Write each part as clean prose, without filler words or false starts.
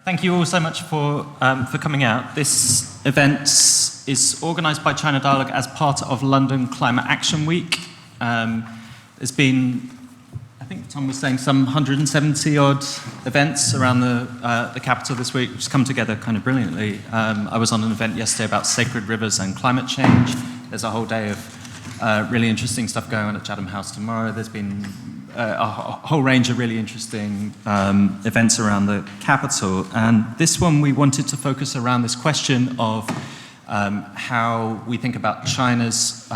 Thank you all so much for coming out. This event is organised by China Dialogue as part of London Climate Action Week. There's been, I think Tom was saying, some 170 odd events around the capital this week, which has come together kind of brilliantly. I was on an event yesterday about sacred rivers and climate change. There's a whole day of really interesting stuff going on at Chatham House tomorrow. There's been a whole range of really interesting events around the capital. And this one we wanted to focus around this question of how we think about China's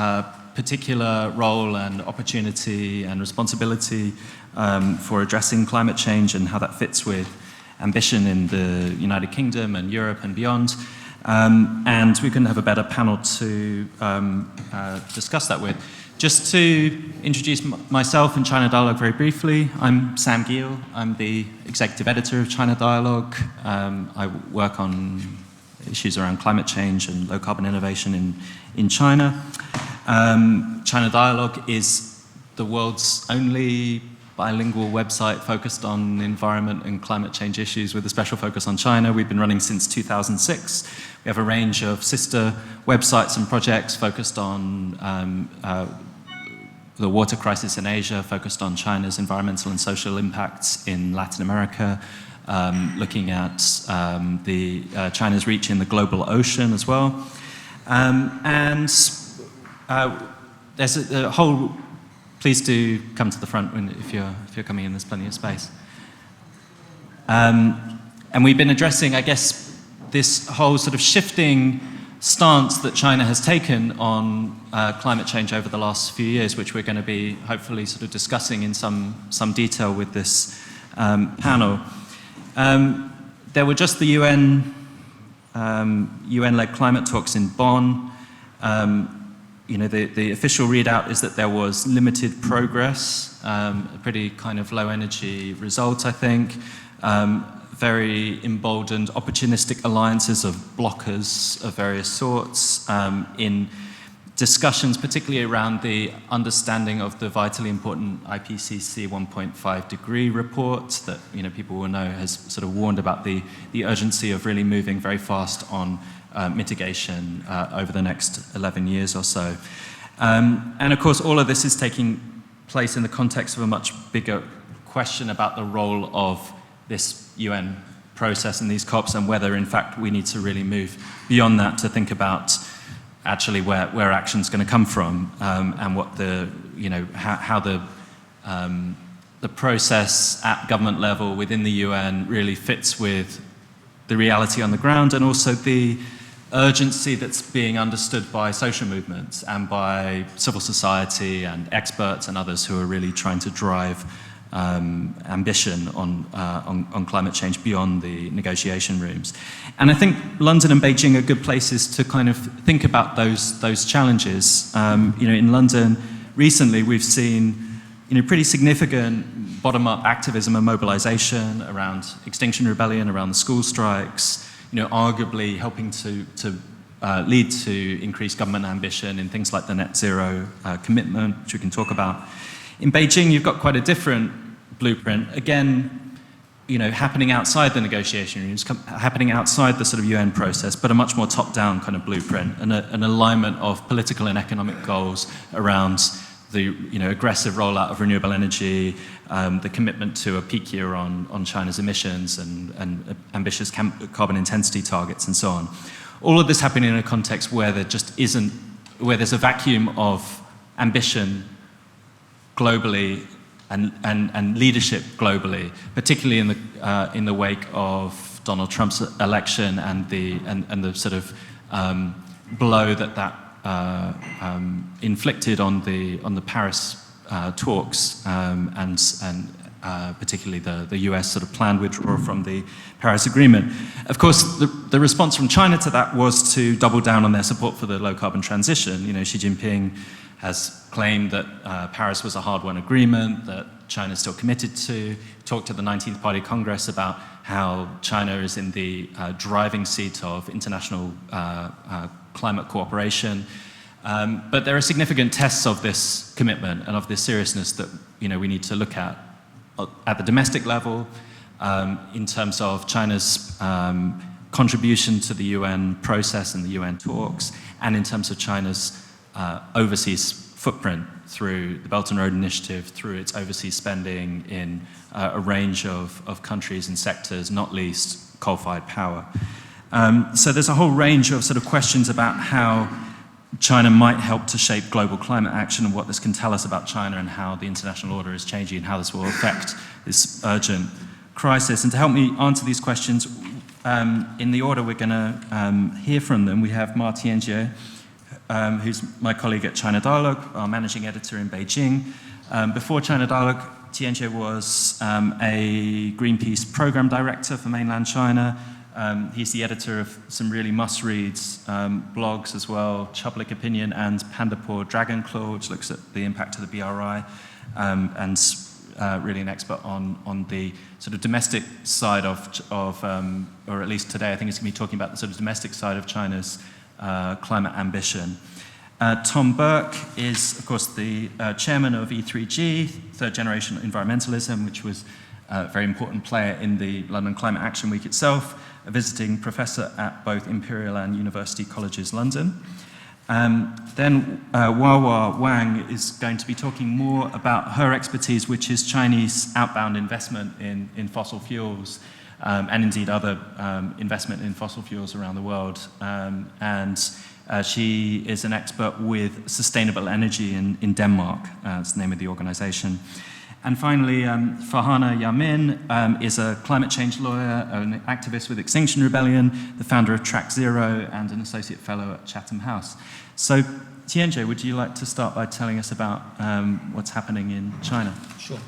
particular role and opportunity and responsibility for addressing climate change and how that fits with ambition in the United Kingdom and Europe and beyond. And we couldn't have a better panel to discuss that with. Just to introduce myself and China Dialogue very briefly, I'm Sam Geall. I'm the executive editor of China Dialogue. I work on issues around climate change and low carbon innovation in China. China Dialogue is the world's only bilingual website focused on environment and climate change issues with a special focus on China. We've been running since 2006. We have a range of sister websites and projects focused on the water crisis in Asia, focused on China's environmental and social impacts in Latin America, looking at China's reach in the global ocean as well. And there's a whole, please do come to the front if you're coming in, there's plenty of space. And we've been addressing, I guess, this whole sort of shifting stance that China has taken on climate change over the last few years, which we're going to be hopefully sort of discussing in some detail with this panel. There were just the UN-led climate talks in Bonn. The official readout is that there was limited progress, a pretty kind of low energy result, I think. Very emboldened opportunistic alliances of blockers of various sorts in discussions, particularly around the understanding of the vitally important IPCC 1.5 degree report that people will know has sort of warned about the urgency of really moving very fast on mitigation over the next 11 years or so. And of course, all of this is taking place in the context of a much bigger question about the role of this UN process and these COPs, and whether in fact we need to really move beyond that to think about actually where action's going to come from, and what how the process at government level within the UN really fits with the reality on the ground, and also the urgency that's being understood by social movements and by civil society and experts and others who are really trying to drive ambition on climate change beyond the negotiation rooms. And I think London and Beijing are good places to kind of think about those challenges. In London recently we've seen pretty significant bottom-up activism and mobilization around Extinction Rebellion, around the school strikes, arguably helping to lead to increased government ambition in things like the net zero commitment, which we can talk about. In Beijing, you've got quite a different blueprint, again, happening outside the negotiation rooms, happening outside the sort of UN process, but a much more top-down kind of blueprint, and an alignment of political and economic goals around the aggressive rollout of renewable energy, the commitment to a peak year on China's emissions and ambitious carbon intensity targets and so on. All of this happening in a context where there just isn't, where there's a vacuum of ambition globally and leadership globally, particularly in the wake of Donald Trump's election and the sort of blow that inflicted on the Paris talks, and particularly the US sort of planned withdrawal from the Paris Agreement. Of course, the response from China to that was to double down on their support for the low carbon transition. Xi Jinping has claimed that Paris was a hard-won agreement, that China's still committed to. Talked to the 19th Party Congress about how China is in the driving seat of international climate cooperation. But there are significant tests of this commitment and of this seriousness that we need to look at the domestic level, in terms of China's contribution to the UN process and the UN talks, and in terms of China's overseas footprint through the Belt and Road Initiative, through its overseas spending in a range of countries and sectors, not least coal-fired power. So there's a whole range of sort of questions about how China might help to shape global climate action and what this can tell us about China and how the international order is changing and how this will affect this urgent crisis. And to help me answer these questions, in the order we're going to hear from them, we have Ma Tianjie, who's my colleague at China Dialogue, our managing editor in Beijing. Before China Dialogue, Tianjie was a Greenpeace program director for mainland China. He's the editor of some really must-reads blogs as well, Public Opinion and Pandapaw Dragon Claw, which looks at the impact of the BRI, and really an expert on the sort of domestic side of or at least today, I think it's going to be talking about the sort of domestic side of China's climate ambition. Tom Burke is, of course, the chairman of E3G, Third Generation Environmentalism, which was a very important player in the London Climate Action Week itself, a visiting professor at both Imperial and University Colleges London. Then Wawa Wang is going to be talking more about her expertise, which is Chinese outbound investment in fossil fuels, and indeed other investment in fossil fuels around the world. She is an expert with sustainable energy in Denmark. That's the name of the organization. And finally, Farhana Yamin is a climate change lawyer, an activist with Extinction Rebellion, the founder of Track Zero, and an associate fellow at Chatham House. So, Tianjie, would you like to start by telling us about what's happening in China? Sure.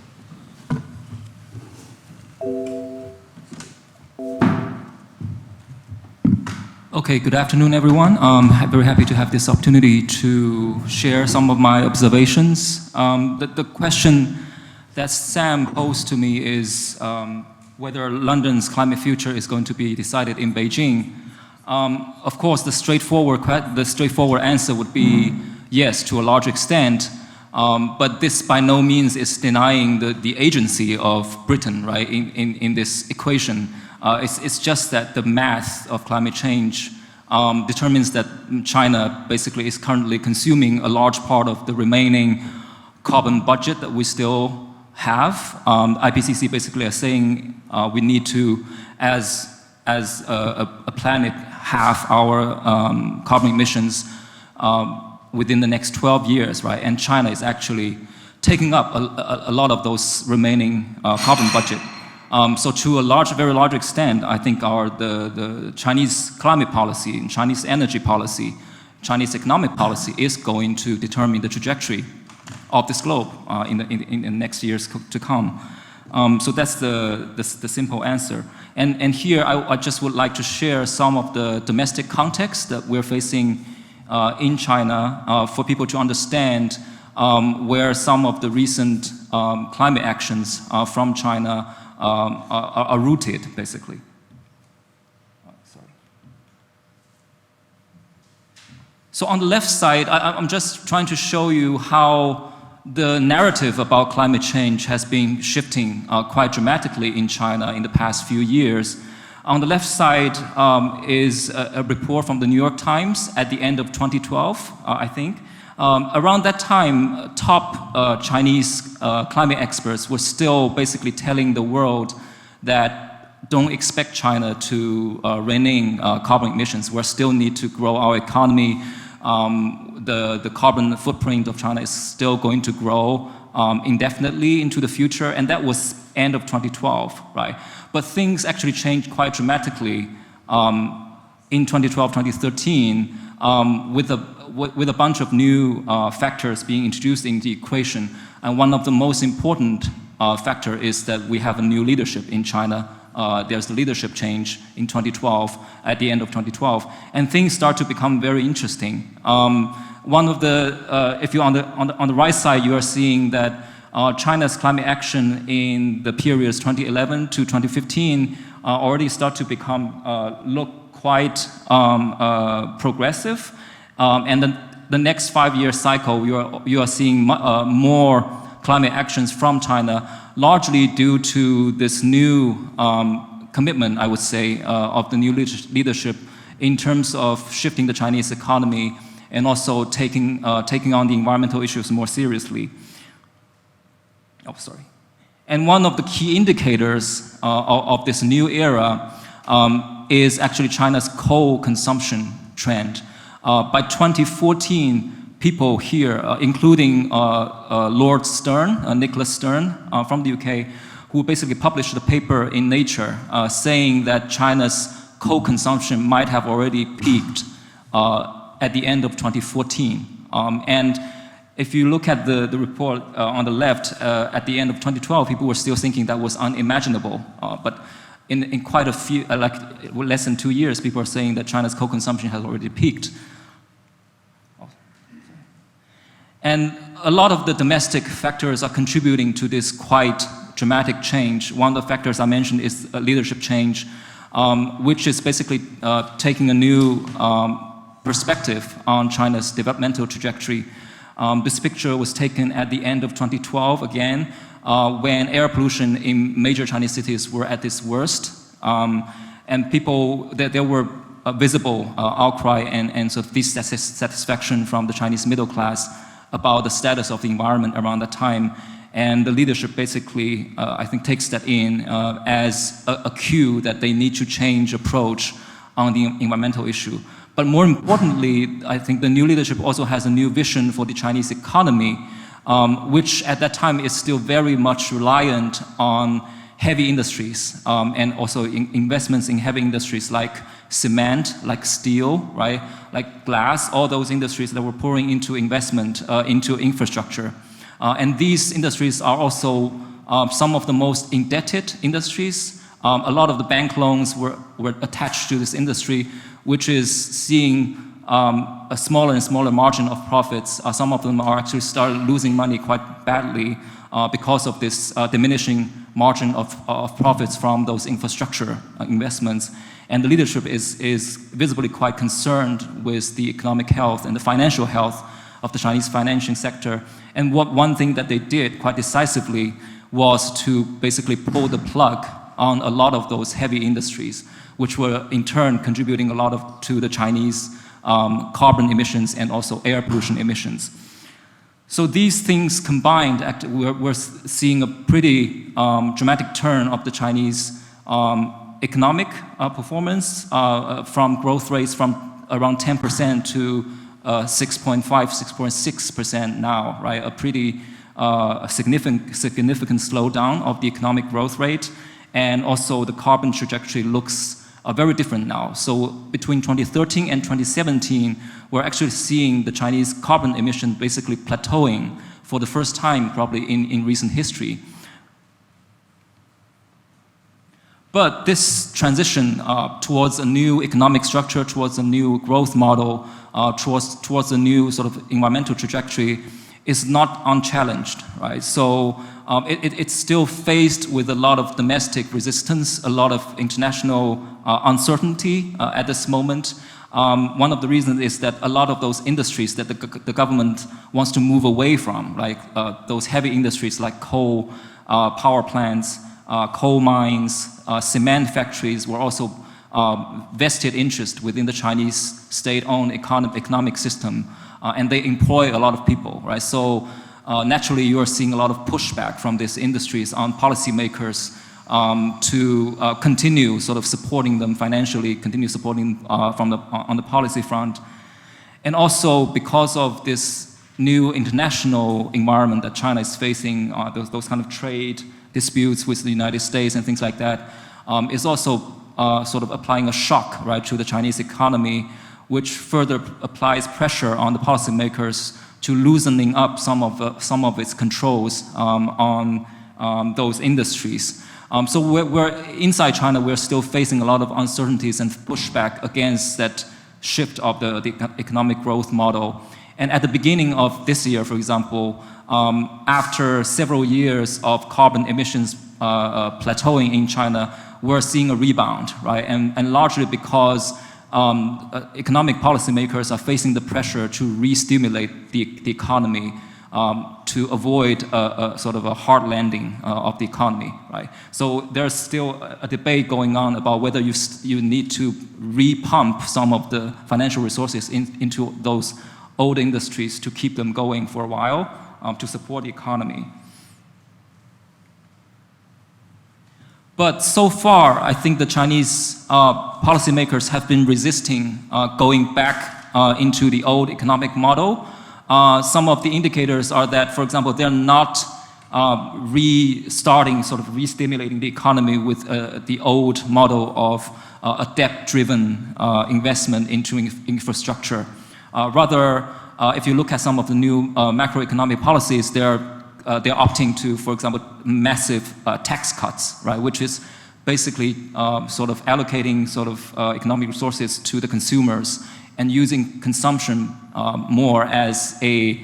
Okay, good afternoon, everyone. I'm very happy to have this opportunity to share some of my observations. The question that Sam posed to me is whether London's climate future is going to be decided in Beijing. Of course, the straightforward answer would be yes, to a large extent, but this by no means is denying the agency of Britain, right, in this equation. It's just that the math of climate change determines that China basically is currently consuming a large part of the remaining carbon budget that we still have. IPCC basically are saying we need to, as a planet, halve our carbon emissions within the next 12 years, right? And China is actually taking up a lot of those remaining carbon budget. So to a very large extent, I think the Chinese climate policy, Chinese energy policy, Chinese economic policy is going to determine the trajectory of this globe in the next years to come. So that's the simple answer. And here I just would like to share some of the domestic context that we're facing in China for people to understand where some of the recent climate actions from China are rooted, basically. So on the left side, I'm just trying to show you how the narrative about climate change has been shifting quite dramatically in China in the past few years. On the left side is a report from the New York Times at the end of 2012, I think. Around that time, top Chinese climate experts were still basically telling the world that don't expect China to rein in carbon emissions. We still need to grow our economy. The carbon footprint of China is still going to grow indefinitely into the future, and that was end of 2012, right? But things actually changed quite dramatically in 2012, 2013, with a bunch of new factors being introduced in the equation. And one of the most important factor is that we have a new leadership in China. There's the leadership change in 2012, at the end of 2012, and things start to become very interesting. One of the, if you're on the right side, you are seeing that China's climate action in the periods 2011 to 2015 already start to become look quite progressive. And the next 5-year cycle, you are seeing more climate actions from China, largely due to this new commitment, I would say, of the new leadership in terms of shifting the Chinese economy and also taking on the environmental issues more seriously. Oh, sorry. And one of the key indicators of this new era is actually China's coal consumption trend. By 2014, people here, including Lord Stern, Nicholas Stern from the UK, who basically published a paper in Nature saying that China's coal consumption might have already peaked at the end of 2014. And if you look at the report on the left, at the end of 2012, people were still thinking that was unimaginable. But in quite a few, like less than 2 years, people are saying that China's coal consumption has already peaked. And a lot of the domestic factors are contributing to this quite dramatic change. One of the factors I mentioned is leadership change, which is basically taking a new perspective on China's developmental trajectory. This picture was taken at the end of 2012 again, when air pollution in major Chinese cities were at its worst. And people, there were visible outcry and sort of dissatisfaction from the Chinese middle class about the status of the environment around that time. And the leadership basically, I think, takes that in as a cue that they need to change approach on the environmental issue. But more importantly, I think the new leadership also has a new vision for the Chinese economy, which at that time is still very much reliant on heavy industries and also investments in heavy industries like cement, like steel, right, like glass, all those industries that were pouring into investment into infrastructure. And these industries are also some of the most indebted industries. A lot of the bank loans were attached to this industry, which is seeing a smaller and smaller margin of profits. Some of them are actually started losing money quite badly because of this diminishing margin of profits from those infrastructure investments. And the leadership is visibly quite concerned with the economic health and the financial health of the Chinese financing sector. And one thing that they did quite decisively was to basically pull the plug on a lot of those heavy industries, which were in turn contributing a lot to the Chinese carbon emissions and also air pollution emissions. So these things combined, we're seeing a pretty dramatic turn of the Chinese economic performance from growth rates from around 10% to 6.5, 6.6% now, right? A pretty significant slowdown of the economic growth rate, and also the carbon trajectory looks very different now. So between 2013 and 2017, we're actually seeing the Chinese carbon emission basically plateauing for the first time probably in recent history. But this transition towards a new economic structure, towards a new growth model, towards a new sort of environmental trajectory is not unchallenged, right? So it's still faced with a lot of domestic resistance, a lot of international uncertainty at this moment. One of the reasons is that a lot of those industries that the government wants to move away from, like those heavy industries like coal, power plants, coal mines, cement factories were also vested interest within the Chinese state-owned economic system, and they employ a lot of people, right? So naturally, you are seeing a lot of pushback from these industries on policymakers to continue sort of supporting them financially, continue supporting on the policy front, and also because of this new international environment that China is facing, those kind of trade disputes with the United States and things like that, is also sort of applying a shock, right, to the Chinese economy, which further applies pressure on the policymakers to loosening up some of its controls on those industries. So we're inside China, we're still facing a lot of uncertainties and pushback against that shift of the economic growth model. And at the beginning of this year, for example, after several years of carbon emissions plateauing in China, we're seeing a rebound, right? And largely because economic policymakers are facing the pressure to re-stimulate the economy to avoid a sort of a hard landing of the economy, right? So there's still a debate going on about whether you need to repump some of the financial resources into those old industries to keep them going for a while to support the economy. But so far, I think the Chinese policymakers have been resisting going back into the old economic model. Some of the indicators are that, for example, they're not re-stimulating the economy with the old model of a debt-driven investment into infrastructure. Rather, if you look at some of the new macroeconomic policies, they're opting to, for example, massive tax cuts, right? Which is basically sort of allocating sort of economic resources to the consumers and using consumption more as a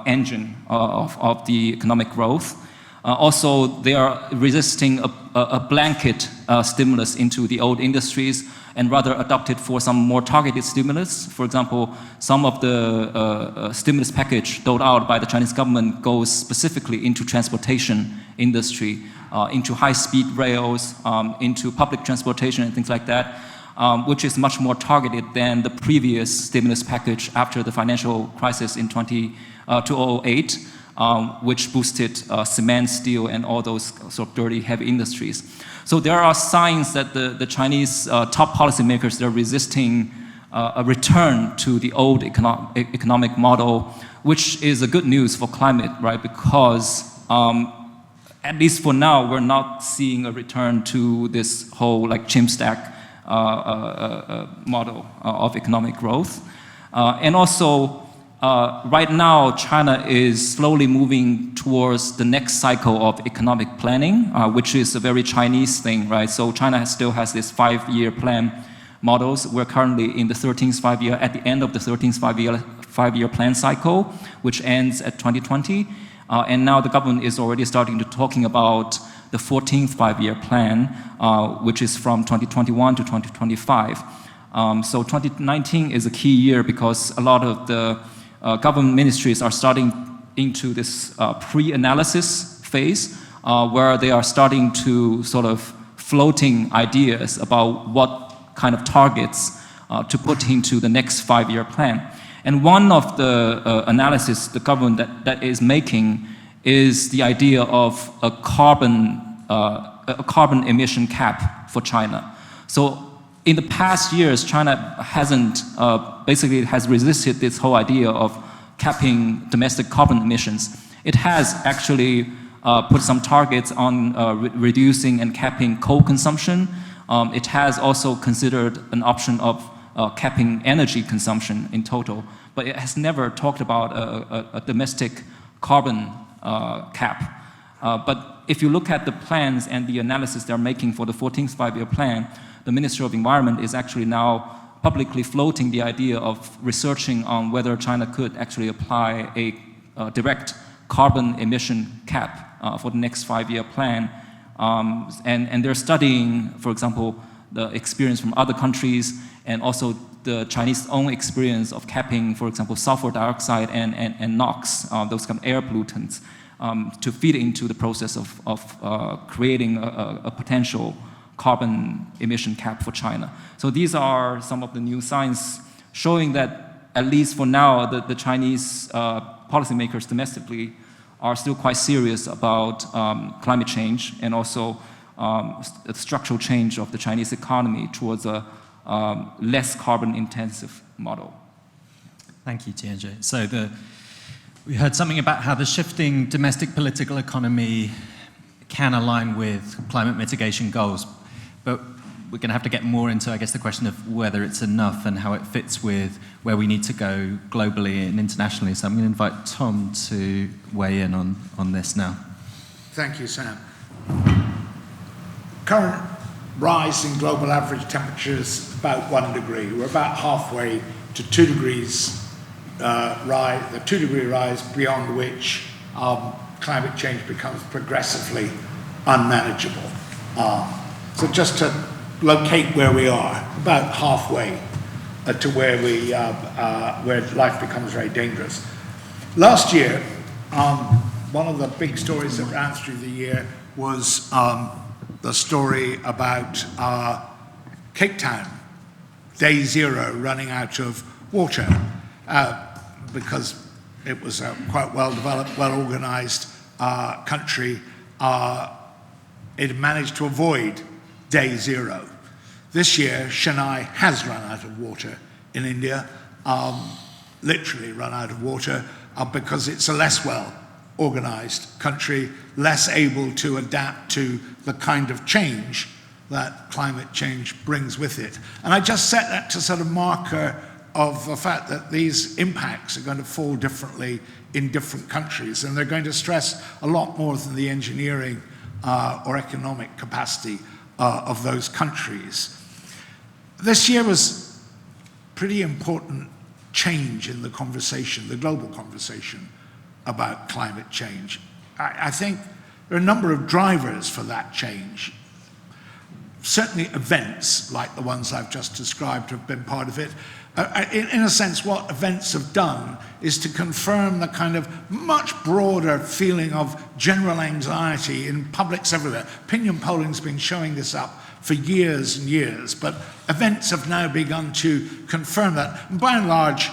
engine of the economic growth. Also, they are resisting a blanket stimulus into the old industries and rather adopted for some more targeted stimulus. For example, some of the stimulus package doled out by the Chinese government goes specifically into transportation industry, into high-speed rails, into public transportation and things like that, which is much more targeted than the previous stimulus package after the financial crisis in 2008, which boosted cement, steel, and all those sort of dirty, heavy industries. So there are signs that the Chinese top policymakers, they're resisting a return to the old economic model, which is a good news for climate, right? Because at least for now, we're not seeing a return to this whole like chimp stack model of economic growth. And also, right now, China is slowly moving towards the next cycle of economic planning, which is a very Chinese thing, right? So China still has this 5-year plan models. We're currently in the 13th 5-year, at the end of the 13th 5-year plan cycle, which ends at 2020. And now the government is already starting to talking about the 14th 5-year plan, which is from 2021 to 2025. So 2019 is a key year because a lot of the government ministries are starting into this pre-analysis phase where they are starting to sort of floating ideas about what kind of targets to put into the next 5-year plan. And one of the analysis the government that is making is the idea of a carbon emission cap for China. So in the past years, China hasn't, basically has resisted this whole idea of capping domestic carbon emissions. It has actually put some targets on reducing and capping coal consumption. It has also considered an option of capping energy consumption in total, but it has never talked about a domestic carbon cap. But if you look at the plans and the analysis they're making for the 14th 5-year plan, the Ministry of Environment is actually now publicly floating the idea of researching on whether China could actually apply a direct carbon emission cap for the next 5-year plan. And they're studying, for example, the experience from other countries and also the Chinese own experience of capping, for example, sulfur dioxide and NOx, those kind of air pollutants, to feed into the process of creating a potential carbon emission cap for China. So these are some of the new signs showing that, at least for now, the Chinese policymakers domestically are still quite serious about climate change and also the structural change of the Chinese economy towards a less carbon-intensive model. Thank you, Tianjie. So we heard something about how the shifting domestic political economy can align with climate mitigation goals, but we're going to have to get more into, I guess, the question of whether it's enough and how it fits with where we need to go globally and internationally. So I'm going to invite Tom to weigh in on this now. Thank you, Sam. Current rise in global average temperatures about 1 degree. We're about halfway to 2 degrees rise, the 2 degree rise beyond which climate change becomes progressively unmanageable. So just to locate where we are, about halfway to where life becomes very dangerous. Last year, One of the big stories that ran through the year was the story about Cape Town, day zero, running out of water because it was a quite well-developed, well-organized country. It managed to avoid day zero. This year, Chennai has run out of water in India, literally run out of water, because it's a less well-organized country, less able to adapt to the kind of change that climate change brings with it. And I just set that to sort of marker of the fact that these impacts are going to fall differently in different countries, and they're going to stress a lot more than the engineering or economic capacity of those countries. This year was pretty important change in the conversation, the global conversation about climate change. I think there are a number of drivers for that change. Certainly events like the ones I've just described have been part of it. In a sense, what events have done is to confirm the kind of much broader feeling of general anxiety in publics everywhere. Opinion polling's been showing this up for years and years, but events have now begun to confirm that. And by and large,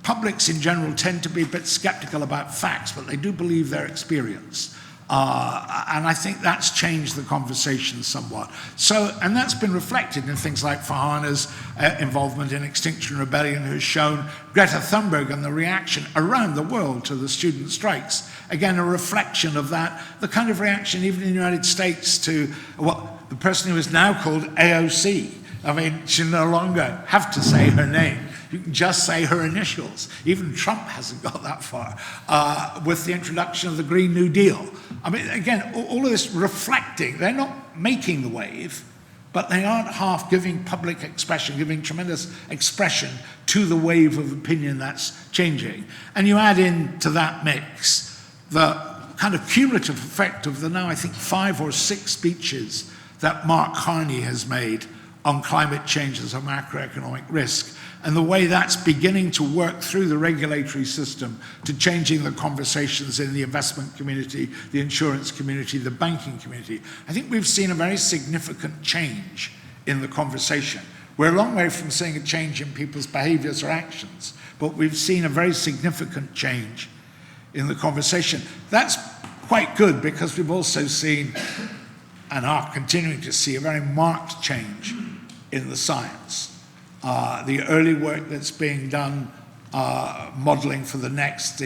publics in general tend to be a bit skeptical about facts, but they do believe their experience. And I think that's changed the conversation somewhat. So, and that's been reflected in things like Farhana's involvement in Extinction Rebellion, who's shown Greta Thunberg and the reaction around the world to the student strikes. Again, a reflection of that, the kind of reaction even in the United States to what the person who is now called AOC. I mean, she no longer have to say her name. You can just say her initials. Even Trump hasn't got that far with the introduction of the Green New Deal. I mean, again, all of this reflecting, they're not making the wave, but they aren't half giving public expression, giving tremendous expression to the wave of opinion that's changing. And you add into that mix the kind of cumulative effect of the now, I think, 5 or 6 speeches that Mark Carney has made on climate change as a macroeconomic risk, and the way that's beginning to work through the regulatory system to changing the conversations in the investment community, the insurance community, the banking community. I think we've seen a very significant change in the conversation. We're a long way from seeing a change in people's behaviors or actions, but we've seen a very significant change in the conversation. That's quite good because we've also seen and are continuing to see a very marked change in the science. The early work that's being done modeling for the next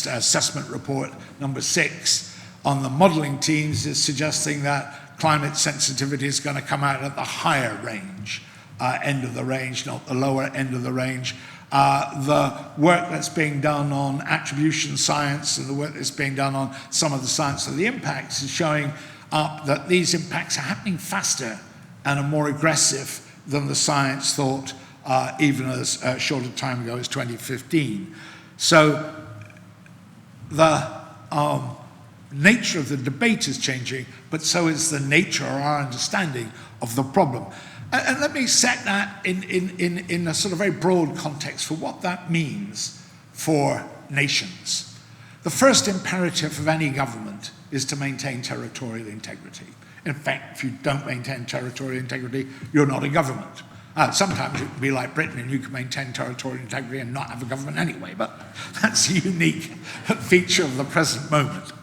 assessment report, number 6, on the modeling teams is suggesting that climate sensitivity is going to come out at the higher range, end of the range, not the lower end of the range. The work that's being done on attribution science and the work that's being done on some of the science of the impacts is showing up that these impacts are happening faster and are more aggressive than the science thought even as short a time ago as 2015. So the nature of the debate is changing, but so is the nature or our understanding of the problem. And let me set that in a sort of very broad context for what that means for nations. The first imperative of any government is to maintain territorial integrity. In fact, if you don't maintain territorial integrity, you're not a government. Sometimes it can be like Britain and you can maintain territorial integrity and not have a government anyway, but that's a unique feature of the present moment.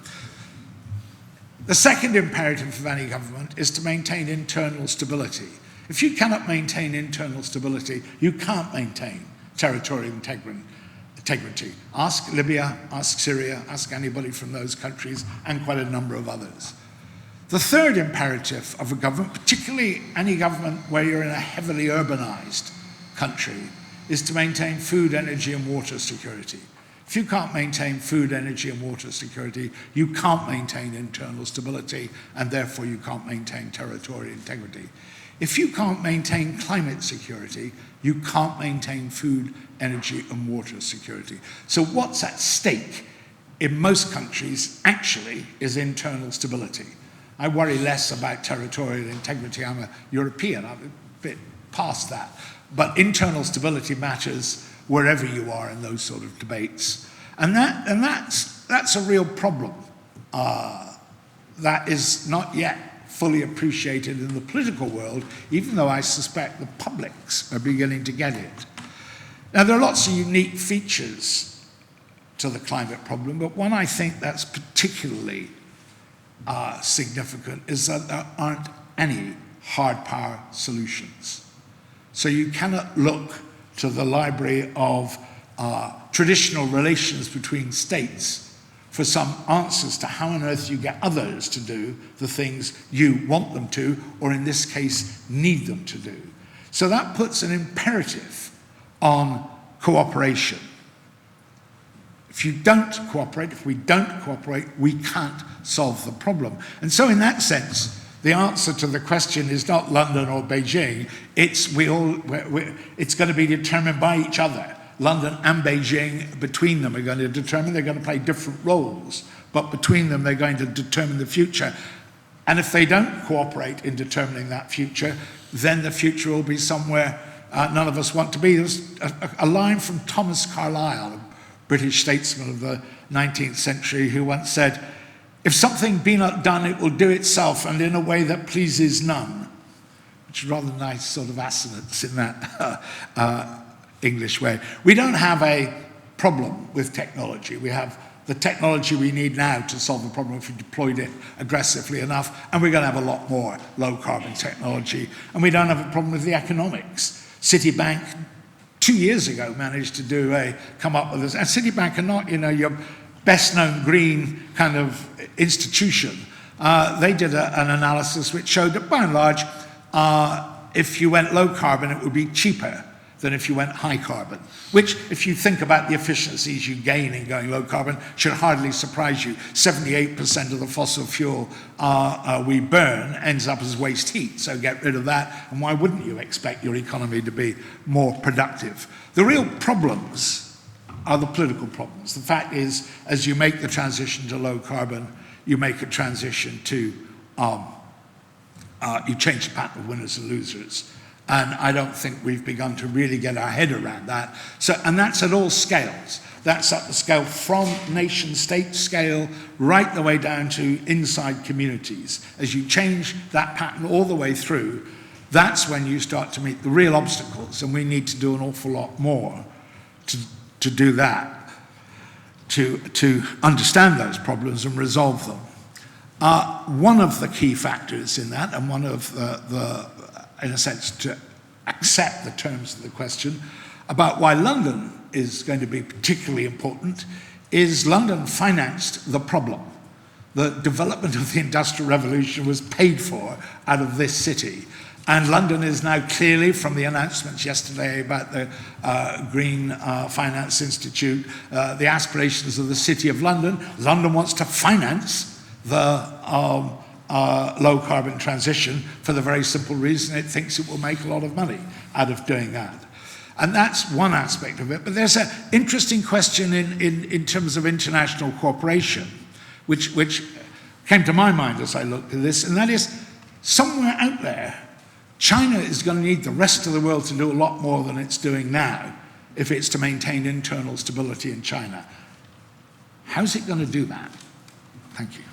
The second imperative of any government is to maintain internal stability. If you cannot maintain internal stability, you can't maintain territorial integrity. Ask Libya, ask Syria, ask anybody from those countries, and quite a number of others. The third imperative of a government, particularly any government where you're in a heavily urbanized country, is to maintain food, energy, and water security. If you can't maintain food, energy, and water security, you can't maintain internal stability, and therefore you can't maintain territorial integrity. If you can't maintain climate security, you can't maintain food, energy, and water security. So what's at stake in most countries actually is internal stability. I worry less about territorial integrity. I'm a European, I'm a bit past that. But internal stability matters wherever you are in those sort of debates. And that's a real problem that is not yet fully appreciated in the political world, even though I suspect the publics are beginning to get it. Now, there are lots of unique features to the climate problem, but one I think that's particularly significant is that there aren't any hard power solutions. So you cannot look to the library of traditional relations between states for some answers to how on earth you get others to do the things you want them to, or in this case, need them to do. So that puts an imperative on cooperation. If you don't cooperate, if we don't cooperate, we can't solve the problem. And so in that sense, the answer to the question is not London or Beijing, it's going to be determined by each other. London and Beijing, between them, are going to determine, they're going to play different roles, but between them they're going to determine the future. And if they don't cooperate in determining that future, then the future will be somewhere none of us want to be. There's a line from Thomas Carlyle, a British statesman of the 19th century, who once said, "If something be not done, it will do itself, and in a way that pleases none," which is rather nice sort of assonance in that English way. We don't have a problem with technology. We have the technology we need now to solve the problem if we deployed it aggressively enough, and we're going to have a lot more low-carbon technology. And we don't have a problem with the economics. Citibank, 2 years ago, managed to come up with this. And Citibank are not, your best-known green kind of institution. They did an analysis which showed that, by and large, if you went low-carbon, it would be cheaper than if you went high carbon, which, if you think about the efficiencies you gain in going low carbon, should hardly surprise you. 78% of the fossil fuel we burn ends up as waste heat, so get rid of that, and why wouldn't you expect your economy to be more productive? The real problems are the political problems. The fact is, as you make the transition to low carbon, you make a transition to, you change the pattern of winners and losers. And I don't think we've begun to really get our head around that. And that's at all scales. That's at the scale from nation-state scale right the way down to inside communities. As you change that pattern all the way through, that's when you start to meet the real obstacles. And we need to do an awful lot more to do that, to understand those problems and resolve them. One of the key factors in that, and one of in a sense, to accept the terms of the question about why London is going to be particularly important, is London financed the problem. The development of the Industrial Revolution was paid for out of this city. And London is now clearly, from the announcements yesterday about the Green Finance Institute, the aspirations of the City of London. London wants to finance the low-carbon transition for the very simple reason it thinks it will make a lot of money out of doing that. And that's one aspect of it. But there's an interesting question in terms of international cooperation, which came to my mind as I looked at this, and that is, somewhere out there, China is going to need the rest of the world to do a lot more than it's doing now if it's to maintain internal stability in China. How's it going to do that? Thank you.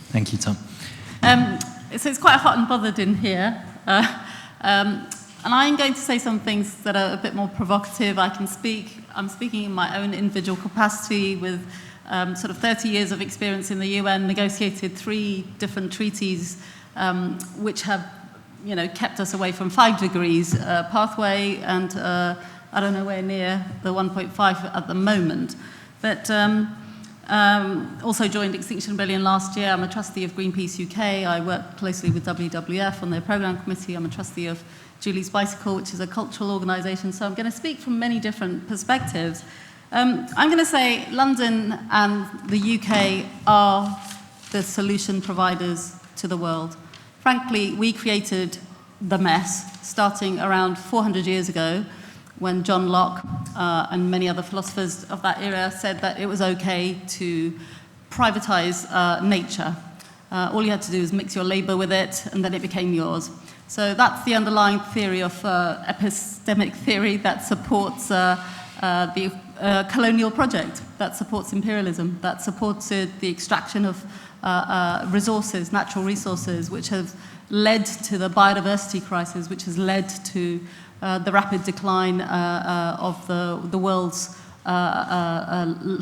Thank you, Tom. So it's quite hot and bothered in here. And I'm going to say some things that are a bit more provocative. I'm speaking in my own individual capacity with sort of 30 years of experience in the UN, negotiated 3 different treaties which have, kept us away from 5 degrees pathway, and I don't know where near the 1.5 at the moment. But also joined Extinction Rebellion last year. I'm a trustee of Greenpeace UK. I work closely with WWF on their programme committee. I'm a trustee of Julie's Bicycle, which is a cultural organisation. So I'm going to speak from many different perspectives. I'm going to say London and the UK are the solution providers to the world. Frankly, we created the mess starting around 400 years ago, when John Locke and many other philosophers of that era said that it was okay to privatize nature. All you had to do was mix your labor with it, and then it became yours. So that's the underlying theory of epistemic theory that supports the colonial project that supports imperialism, that supported the extraction of resources, natural resources, which have led to the biodiversity crisis, which has led to the rapid decline of the world's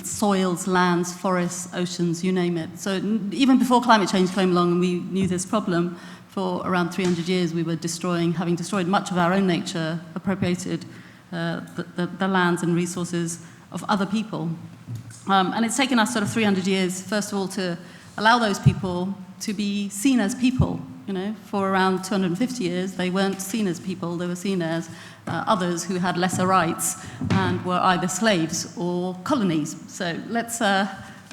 soils, lands, forests, oceans, you name it. So even before climate change came along and we knew this problem, for around 300 years we were having destroyed much of our own nature, appropriated the lands and resources of other people. And it's taken us sort of 300 years, first of all, to allow those people to be seen as people. You know, for around 250 years, they weren't seen as people, they were seen as others who had lesser rights and were either slaves or colonies. So let's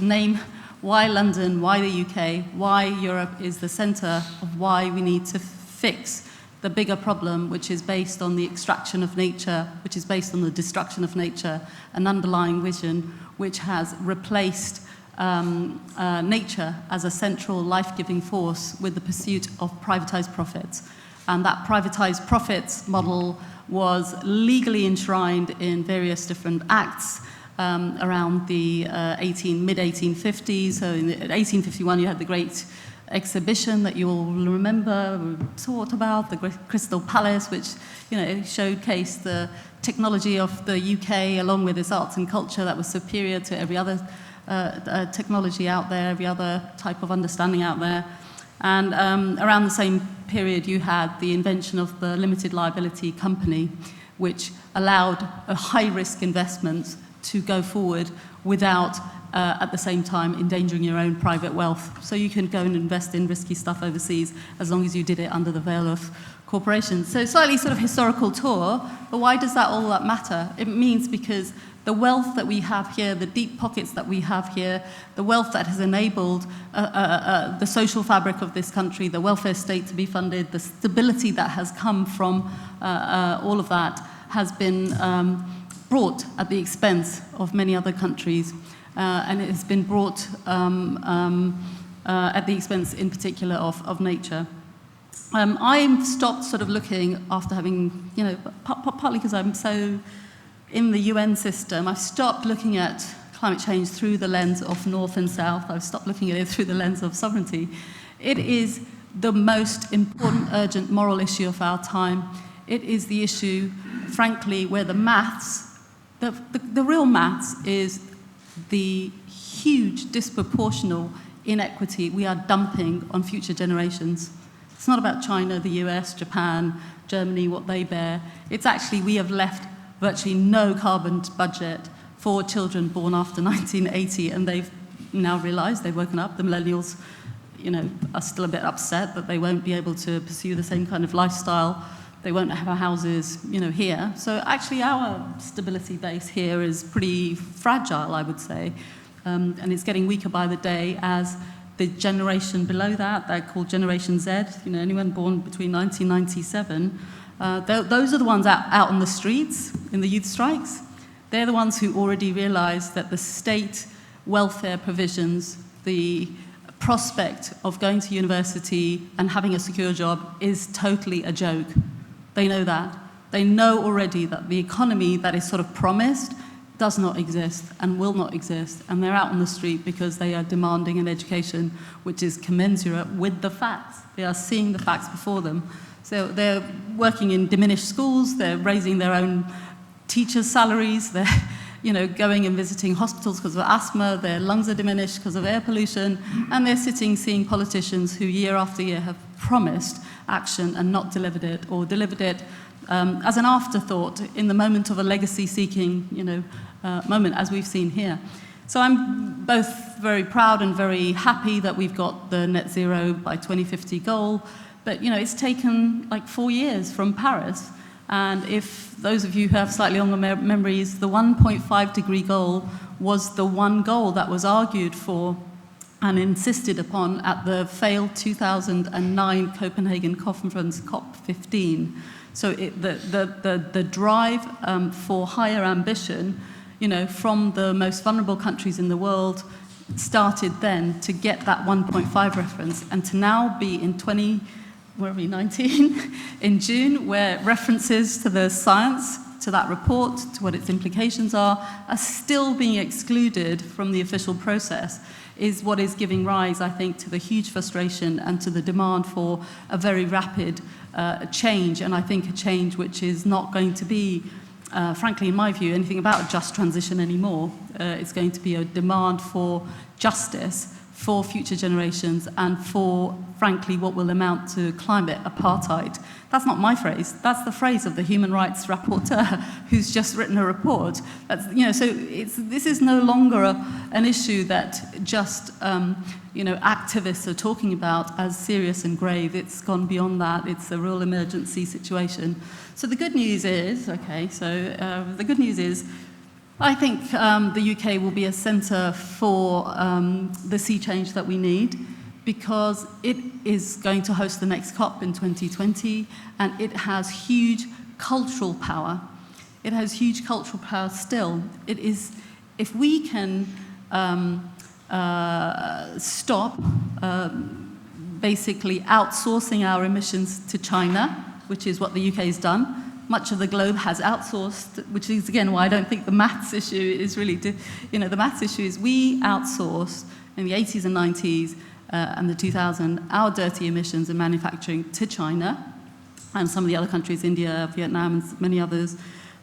name why London, why the UK, why Europe is the centre of why we need to fix the bigger problem, which is based on the extraction of nature, which is based on the destruction of nature, an underlying vision which has replaced nature as a central life-giving force with the pursuit of privatized profits. And that privatized profits model was legally enshrined in various different acts around the mid-1850s. So in 1851 you had the Great Exhibition that you all remember, we talked about, the Crystal Palace, which, you know, showcased the technology of the UK along with its arts and culture that was superior to every other technology out there, every other type of understanding out there. And around the same period, you had the invention of the limited liability company, which allowed a high-risk investment to go forward without, at the same time, endangering your own private wealth. So you can go and invest in risky stuff overseas as long as you did it under the veil of corporations. So slightly sort of historical tour, but why does that all that matter? It means because the wealth that we have here, the deep pockets that we have here, the wealth that has enabled the social fabric of this country, the welfare state to be funded, the stability that has come from all of that has been brought at the expense of many other countries. And it has been brought at the expense, in particular, of nature. I stopped sort of looking after having, you know, partly because I'm so in the UN system, I've stopped looking at climate change through the lens of North and South. I've stopped looking at it through the lens of sovereignty. It is the most important, urgent moral issue of our time. It is the issue, frankly, where the maths, the real maths is the huge disproportional inequity we are dumping on future generations. It's not about China, the US, Japan, Germany, what they bear. It's actually we have left virtually no carbon budget for children born after 1980, and they've now realized, they've woken up, the millennials, you know, are still a bit upset that they won't be able to pursue the same kind of lifestyle. They won't have houses, you know, here. So actually our stability base here is pretty fragile, I would say. And it's getting weaker by the day as the generation below that, they're called Generation Z, you know, anyone born between 1997, those are the ones out on the streets in the youth strikes. They're the ones who already realize that the state welfare provisions, the prospect of going to university and having a secure job is totally a joke. They know that. They know already that the economy that is sort of promised does not exist and will not exist. And they're out on the street because they are demanding an education which is commensurate with the facts. They are seeing the facts before them. So they're working in diminished schools, they're raising their own teachers' salaries, they're, you know, going and visiting hospitals because of asthma, their lungs are diminished because of air pollution, and they're sitting seeing politicians who year after year have promised action and not delivered it, or delivered it as an afterthought in the moment of a legacy-seeking, you know, moment, as we've seen here. So I'm both very proud and very happy that we've got the net zero by 2050 goal, but, you know, it's taken like 4 years from Paris. And if those of you who have slightly longer memories, the 1.5 degree goal was the one goal that was argued for and insisted upon at the failed 2009 Copenhagen Conference, COP15. So the drive for higher ambition, you know, from the most vulnerable countries in the world started then to get that 1.5 reference, and to now be in 2019 in June, where references to the science to that report, to what its implications are still being excluded from the official process, is what is giving rise, I think, to the huge frustration and to the demand for a very rapid change, and I think a change which is not going to be, frankly, in my view, anything about a just transition anymore. It's going to be a demand for justice for future generations and for, frankly, what will amount to climate apartheid. That's not my phrase. That's the phrase of the human rights rapporteur who's just written a report. That's, so this is no longer an issue that just activists are talking about as serious and grave. It's gone beyond that. It's a real emergency situation. So the good news is, I think the UK will be a centre for the sea change that we need, because it is going to host the next COP in 2020, and it has huge cultural power. It has huge cultural power still. It is, if we can stop basically outsourcing our emissions to China, which is what the UK has done. Much of the globe has outsourced, which is, again, why I don't think the maths issue is really, the maths issue is we outsourced in the 80s and 90s and the 2000s our dirty emissions and manufacturing to China and some of the other countries, India, Vietnam, and many others.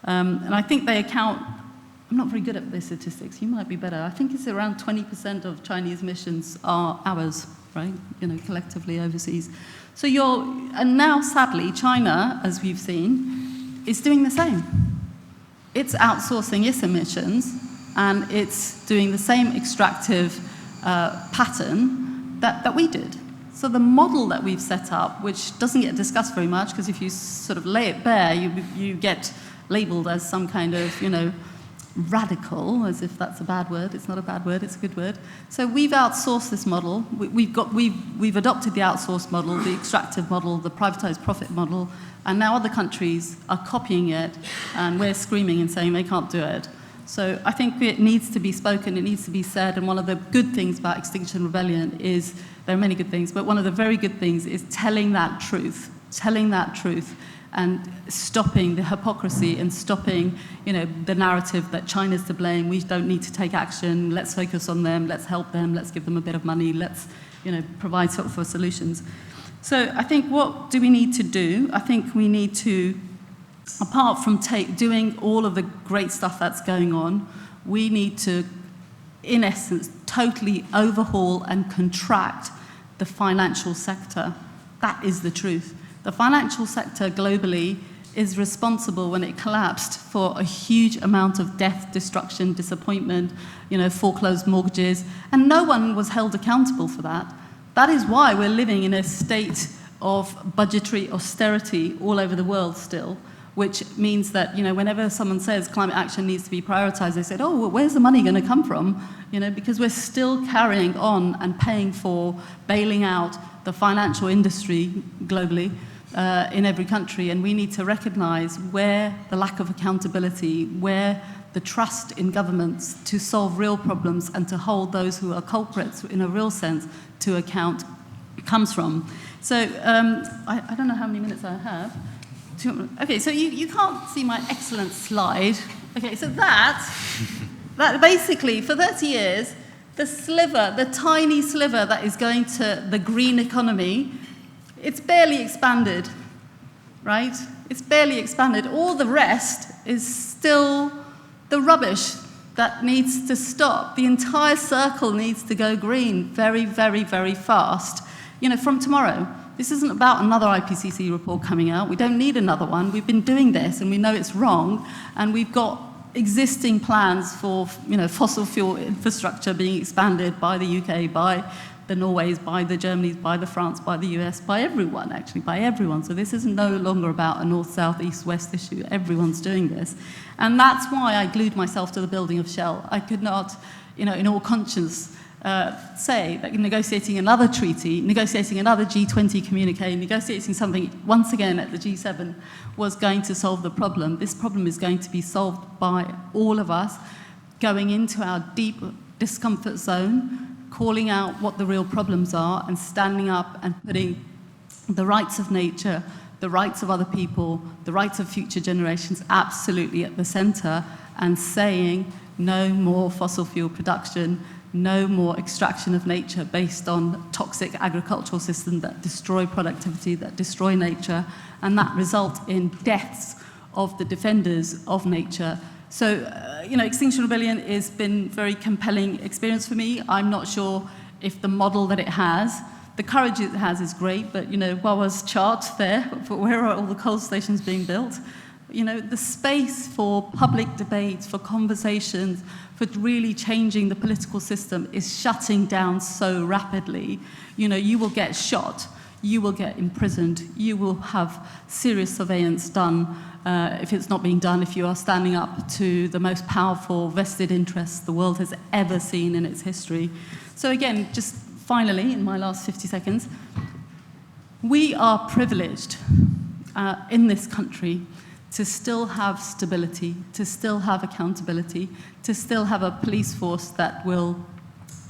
And I think they account, I'm not very good at the statistics, you might be better. I think it's around 20% of Chinese emissions are ours, right? Collectively overseas. So and now sadly, China, as we've seen, is doing the same. It's outsourcing its emissions, and it's doing the same extractive pattern that we did. So the model that we've set up, which doesn't get discussed very much, because if you sort of lay it bare, you get labeled as some kind of, radical, as if that's a bad word. It's not a bad word, it's a good word. So we've outsourced this model. We've adopted the outsourced model, the extractive model, the privatized profit model, and now other countries are copying it, and we're screaming and saying they can't do it. So I think it needs to be spoken, it needs to be said, and one of the good things about Extinction Rebellion is, there are many good things, but one of the very good things is telling that truth, and stopping the hypocrisy and stopping, the narrative that China's to blame, we don't need to take action, let's focus on them, let's help them, let's give them a bit of money, let's, provide for solutions. So I think, what do we need to do? I think we need to, apart from doing all of the great stuff that's going on, we need to, in essence, totally overhaul and contract the financial sector. That is the truth. The financial sector globally is responsible, when it collapsed, for a huge amount of death, destruction, disappointment, foreclosed mortgages, and no one was held accountable for that. That is why we're living in a state of budgetary austerity all over the world still, which means that, whenever someone says climate action needs to be prioritized, they said, oh, well, where's the money going to come from? Because we're still carrying on and paying for bailing out the financial industry globally in every country, and we need to recognize where the lack of accountability, where the trust in governments to solve real problems and to hold those who are culprits in a real sense to account comes from. So I don't know how many minutes I have. Okay, so you can't see my excellent slide. Okay, so that basically, for 30 years, the tiny sliver that is going to the green economy, it's barely expanded, right? It's barely expanded. All the rest is still the rubbish that needs to stop. The entire circle needs to go green very, very, very fast. From tomorrow. This isn't about another IPCC report coming out. We don't need another one. We've been doing this, and we know it's wrong, and we've got existing plans for fossil fuel infrastructure being expanded by the UK, by the Norways, by the Germanys, by the France, by the US, by everyone, actually, by everyone. So this is no longer about a north, south, east, west issue. Everyone's doing this. And that's why I glued myself to the building of Shell. I could not, in all conscience, say that negotiating another treaty, negotiating another G20 communique, negotiating something once again at the G7 was going to solve the problem. This problem is going to be solved by all of us going into our deep discomfort zone, calling out what the real problems are, and standing up and putting the rights of nature the rights of other people, the rights of future generations absolutely at the center, and saying no more fossil fuel production, no more extraction of nature based on toxic agricultural systems that destroy productivity, that destroy nature, and that result in deaths of the defenders of nature. So, Extinction Rebellion has been a very compelling experience for me. I'm not sure if the model that it has, the courage it has is great, but, Wawa's chart there, but where are all the coal stations being built? The space for public debates, for conversations, for really changing the political system is shutting down so rapidly. You will get shot, you will get imprisoned, you will have serious surveillance done if it's not being done, if you are standing up to the most powerful vested interests the world has ever seen in its history. So again, just finally, in my last 50 seconds, we are privileged in this country to still have stability, to still have accountability, to still have a police force that will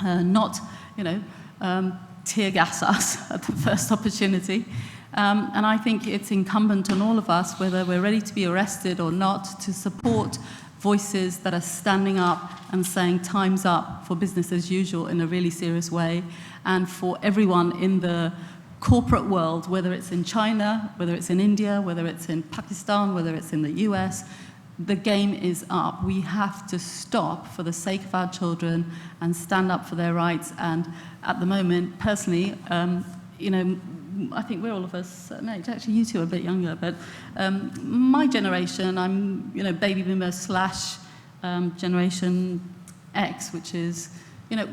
not, tear gas us at the first opportunity. And I think it's incumbent on all of us, whether we're ready to be arrested or not, to support voices that are standing up and saying time's up for business as usual in a really serious way, and for everyone in the corporate world, whether it's in China, whether it's in India, whether it's in Pakistan, whether it's in the US, the game is up. We have to stop for the sake of our children and stand up for their rights. And at the moment, personally, I think we're all of us a certain age. Actually, you two are a bit younger, but my generation, I'm, baby boomer / Generation X, which is,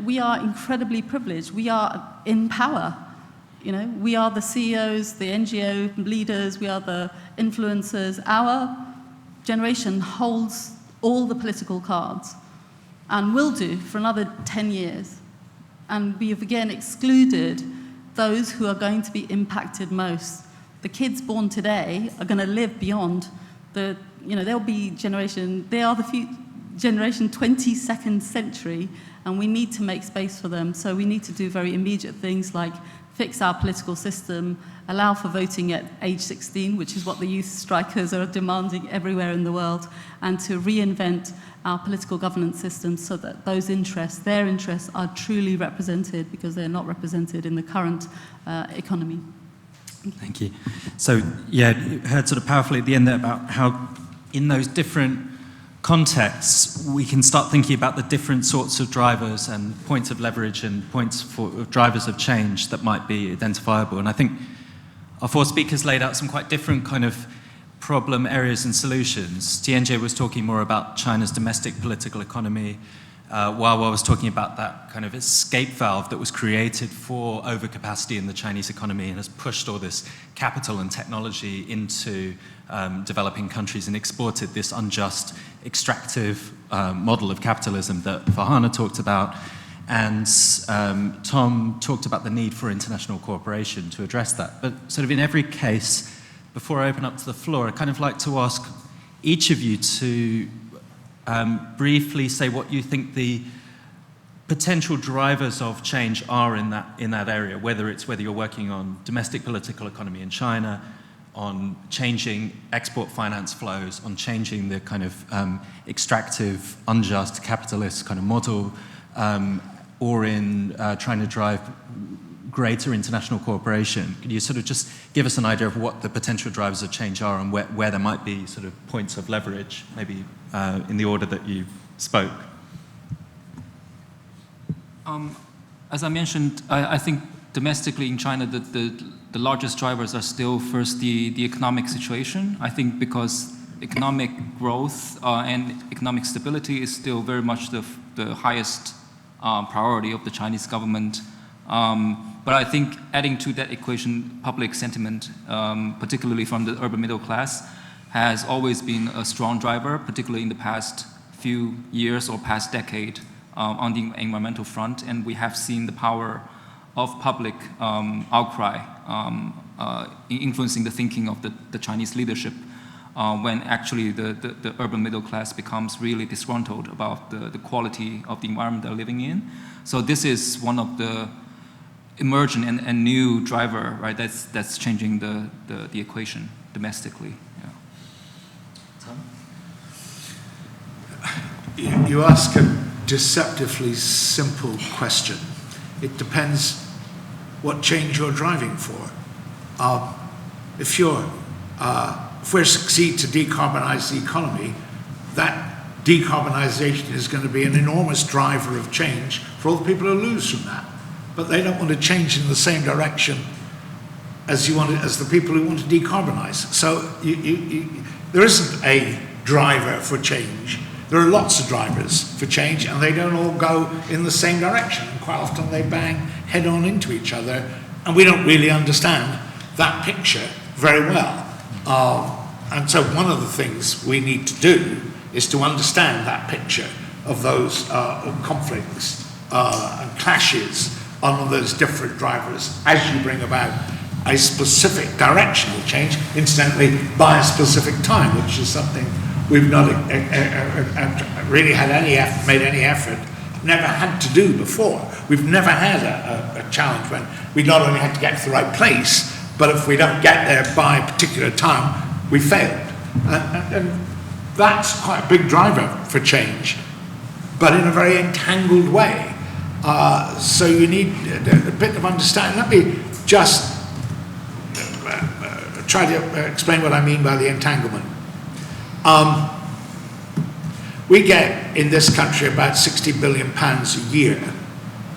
we are incredibly privileged. We are in power. We are the CEOs, the NGO leaders, we are the influencers. Our generation holds all the political cards and will do for another 10 years. And we have again excluded those who are going to be impacted most. The kids born today are going to live beyond they'll be they are the generation 22nd century, and we need to make space for them. So we need to do very immediate things like fix our political system, allow for voting at age 16, which is what the youth strikers are demanding everywhere in the world, and to reinvent our political governance system so that those interests, their interests, are truly represented, because they're not represented in the current economy. Thank you. So, you heard sort of powerfully at the end there about how in those different contexts, we can start thinking about the different sorts of drivers and points of leverage and points for drivers of change that might be identifiable. And I think our four speakers laid out some quite different kind of problem areas and solutions. Tianjie was talking more about China's domestic political economy, while I was talking about that kind of escape valve that was created for overcapacity in the Chinese economy and has pushed all this capital and technology into developing countries and exported this unjust, extractive model of capitalism that Farhana talked about. And Tom talked about the need for international cooperation to address that. But sort of in every case, before I open up to the floor, I'd kind of like to ask each of you to briefly say what you think the potential drivers of change are in that area, whether you're working on domestic political economy in China, on changing export finance flows, on changing the kind of extractive, unjust capitalist kind of model, or in trying to drive greater international cooperation. Could you sort of just give us an idea of what the potential drivers of change are and where there might be sort of points of leverage, maybe in the order that you spoke? As I mentioned, I think domestically in China, the largest drivers are still first the economic situation. I think because economic growth and economic stability is still very much the highest priority of the Chinese government. But I think adding to that equation, public sentiment, particularly from the urban middle class, has always been a strong driver, particularly in the past few years or past decade on the environmental front. And we have seen the power of public outcry influencing the thinking of the Chinese leadership when actually the urban middle class becomes really disgruntled about the quality of the environment they're living in. So this is one of the emergent and new driver, right? That's changing the equation domestically. Yeah. You ask a deceptively simple question. It depends what change you're driving for. If we succeed to decarbonize the economy, that decarbonisation is going to be an enormous driver of change for all the people who lose from that. But they don't want to change in the same direction as the people who want to decarbonise. So there isn't a driver for change. There are lots of drivers for change, and they don't all go in the same direction. And quite often they bang head on into each other, and we don't really understand that picture very well. And so one of the things we need to do is to understand that picture of those conflicts and clashes on those different drivers as you bring about a specific directional change, incidentally, by a specific time, which is something we've not really made any effort, never had to do before. We've never had a challenge when we not only had to get to the right place, but if we don't get there by a particular time, we failed. And that's quite a big driver for change, but in a very entangled way. So you need a bit of understanding. Let me just try to explain what I mean by the entanglement. We get in this country about £60 billion a year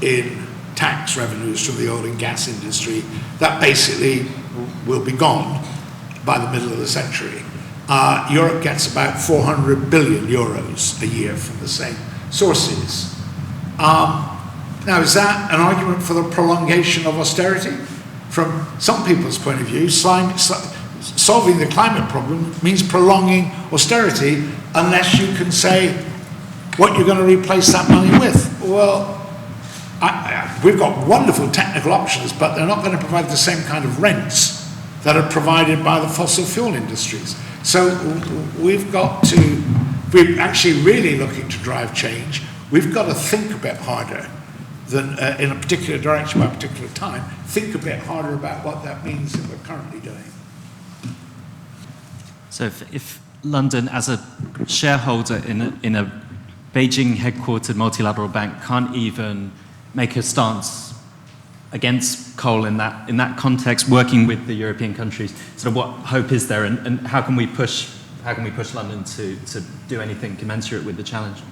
in tax revenues from the oil and gas industry. That basically will be gone by the middle of the century. Europe gets about 400 billion euros a year from the same sources. Now, is that an argument for the prolongation of austerity? From some people's point of view, solving the climate problem means prolonging austerity unless you can say what you're going to replace that money with. Well, we've got wonderful technical options, but they're not going to provide the same kind of rents that are provided by the fossil fuel industries. So we've got to, if we're actually really looking to drive change, we've got to think a bit harder than in a particular direction by a particular time, think a bit harder about what that means that we're currently doing. So if London, as a shareholder in a Beijing headquartered multilateral bank, can't even make a stance against coal in that context, working with the European countries, sort of what hope is there, and how can we push London to do anything commensurate with the challenge?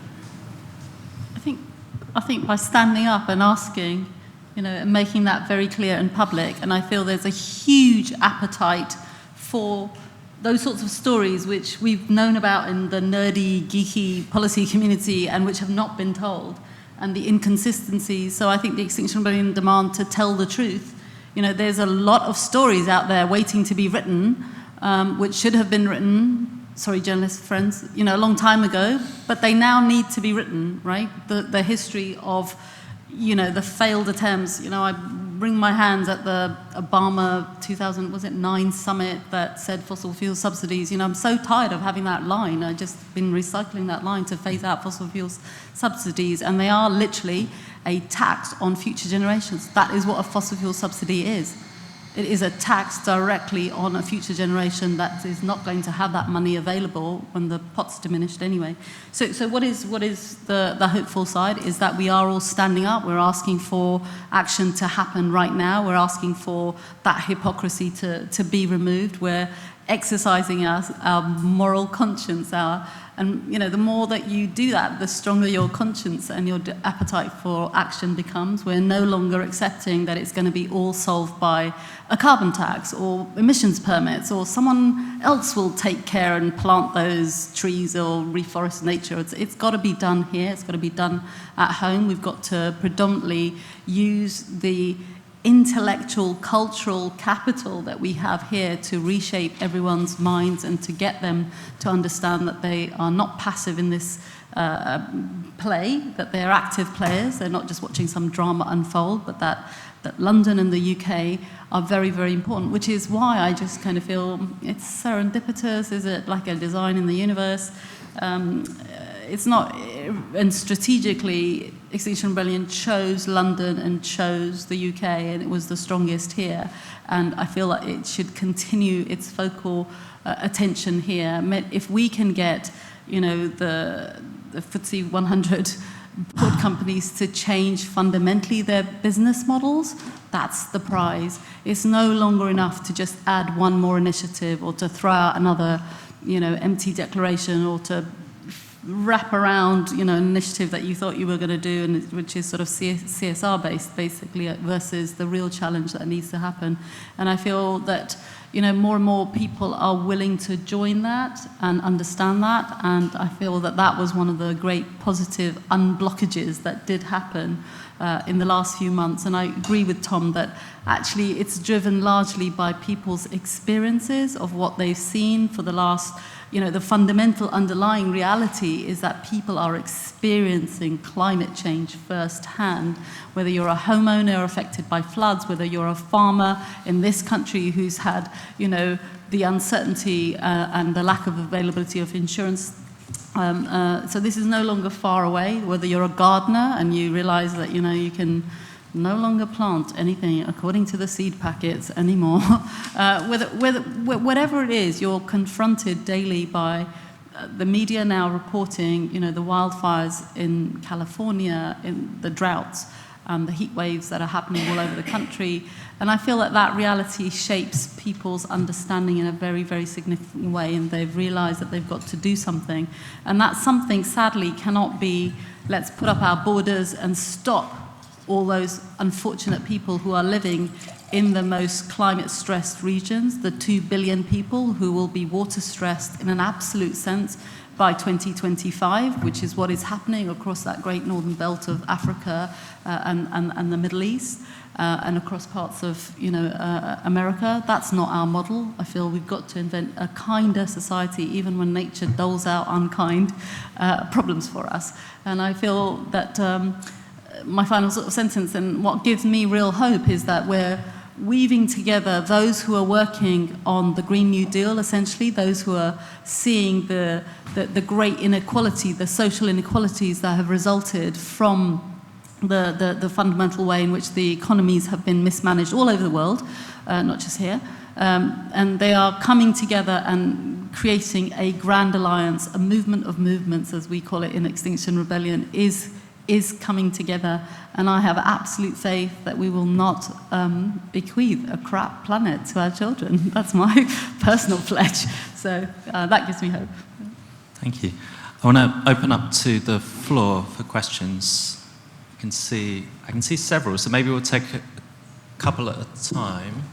I think by standing up and asking, and making that very clear in public, and I feel there's a huge appetite for those sorts of stories which we've known about in the nerdy, geeky policy community and which have not been told, and the inconsistencies. So I think the Extinction Rebellion demand to tell the truth. There's a lot of stories out there waiting to be written, which should have been written, sorry, journalist friends, a long time ago, but they now need to be written, right? The history of, the failed attempts. I wring my hands at the Obama 2009 summit that said fossil fuel subsidies. I'm so tired of having that line. I've just been recycling that line to phase out fossil fuel subsidies, and they are literally a tax on future generations. That is what a fossil fuel subsidy is. It is a tax directly on a future generation that is not going to have that money available when the pot's diminished anyway. So what is the hopeful side is that we are all standing up. We're asking for action to happen right now. We're asking for that hypocrisy to be removed. We're exercising our moral conscience, and the more that you do that, the stronger your conscience and your appetite for action becomes. We're no longer accepting that it's going to be all solved by a carbon tax or emissions permits, or someone else will take care and plant those trees or reforest nature. It's got to be done here. It's got to be done at home. We've got to predominantly use the intellectual, cultural capital that we have here to reshape everyone's minds and to get them to understand that they are not passive in this play, that they're active players. They're not just watching some drama unfold, but that London and the UK are very, very important, which is why I just kind of feel it's serendipitous. Is it like a design in the universe? it's not, and strategically, Extinction Rebellion chose London and chose the UK, and it was the strongest here. And I feel like it should continue its focal attention here. If we can get, you know, the FTSE 100 board companies to change fundamentally their business models, that's the prize. It's no longer enough to just add one more initiative or to throw out another, you know, empty declaration, or to wrap around, you know, an initiative that you thought you were going to do, and which is sort of CSR based, basically, versus the real challenge that needs to happen. And I feel that, you know, more and more people are willing to join that and understand that. And I feel that that was one of the great positive unblockages that did happen in the last few months. And I agree with Tom that actually it's driven largely by people's experiences of what they've seen for the last, you know, the fundamental underlying reality is that people are experiencing climate change firsthand, whether you're a homeowner affected by floods, whether you're a farmer in this country who's had, you know, the uncertainty and the lack of availability of insurance. So this is no longer far away, whether you're a gardener and you realize that, you know, you can no longer plant anything according to the seed packets anymore. Whatever it is, you're confronted daily by the media now reporting, you know, the wildfires in California, in the droughts, the heat waves that are happening all over the country. And I feel that that reality shapes people's understanding in a very, very significant way, and they've realized that they've got to do something. And that something, sadly, cannot be, let's put up our borders and stop all those unfortunate people who are living in the most climate-stressed regions, the 2 billion people who will be water-stressed in an absolute sense by 2025, which is what is happening across that great northern belt of Africa and the Middle East, and across parts of, you know, America. That's not our model. I feel we've got to invent a kinder society, even when nature doles out unkind problems for us. And I feel that my final sort of sentence, and what gives me real hope, is that we're weaving together those who are working on the Green New Deal, essentially, those who are seeing the great inequality, the social inequalities that have resulted from the fundamental way in which the economies have been mismanaged all over the world, not just here. And they are coming together and creating a grand alliance, a movement of movements, as we call it in Extinction Rebellion, is coming together, and I have absolute faith that we will not bequeath a crap planet to our children. That's my personal pledge. So that gives me hope. Thank you. I want to open up to the floor for questions. I can see several, so maybe we'll take a couple at a time.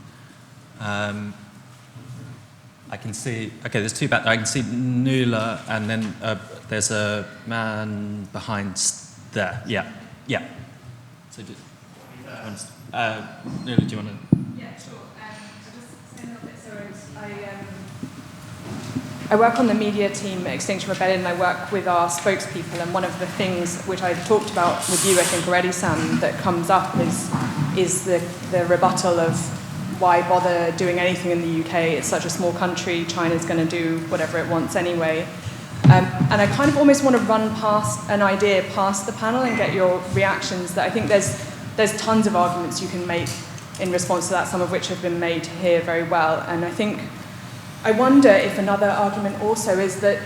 I can see, okay, there's two back there. I can see Nuala, and then there's a man behind there. Yeah. So, Nuala, do you want to? Yeah, sure. I'll just say a little bit. I work on the media team at Extinction Rebellion, and I work with our spokespeople. And one of the things which I've talked about with you, I think already, Sam, that comes up is the rebuttal of why bother doing anything in the UK? It's such a small country. China's going to do whatever it wants anyway. And I kind of almost want to run past an idea past the panel and get your reactions. That I think there's tons of arguments you can make in response to that, some of which have been made here very well. And I wonder if another argument also is that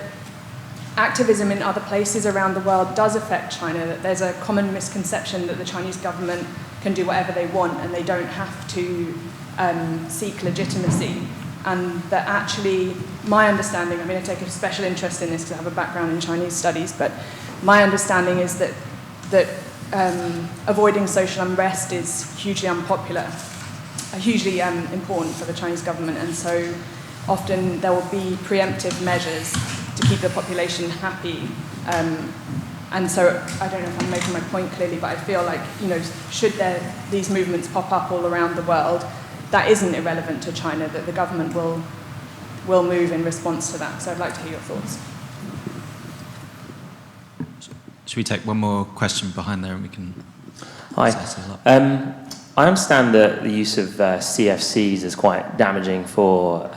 activism in other places around the world does affect China, that there's a common misconception that the Chinese government can do whatever they want and they don't have to seek legitimacy. And that actually, my understanding, I mean, I take a special interest in this because I have a background in Chinese studies, but my understanding is that avoiding social unrest is hugely unpopular, hugely important for the Chinese government, and so often there will be preemptive measures to keep the population happy. And so I don't know if I'm making my point clearly, but I feel like, you know, should these movements pop up all around the world, that isn't irrelevant to China, that the government will move in response to that. So I'd like to hear your thoughts. Should we take one more question behind there and we can... Hi. I understand that the use of CFCs is quite damaging for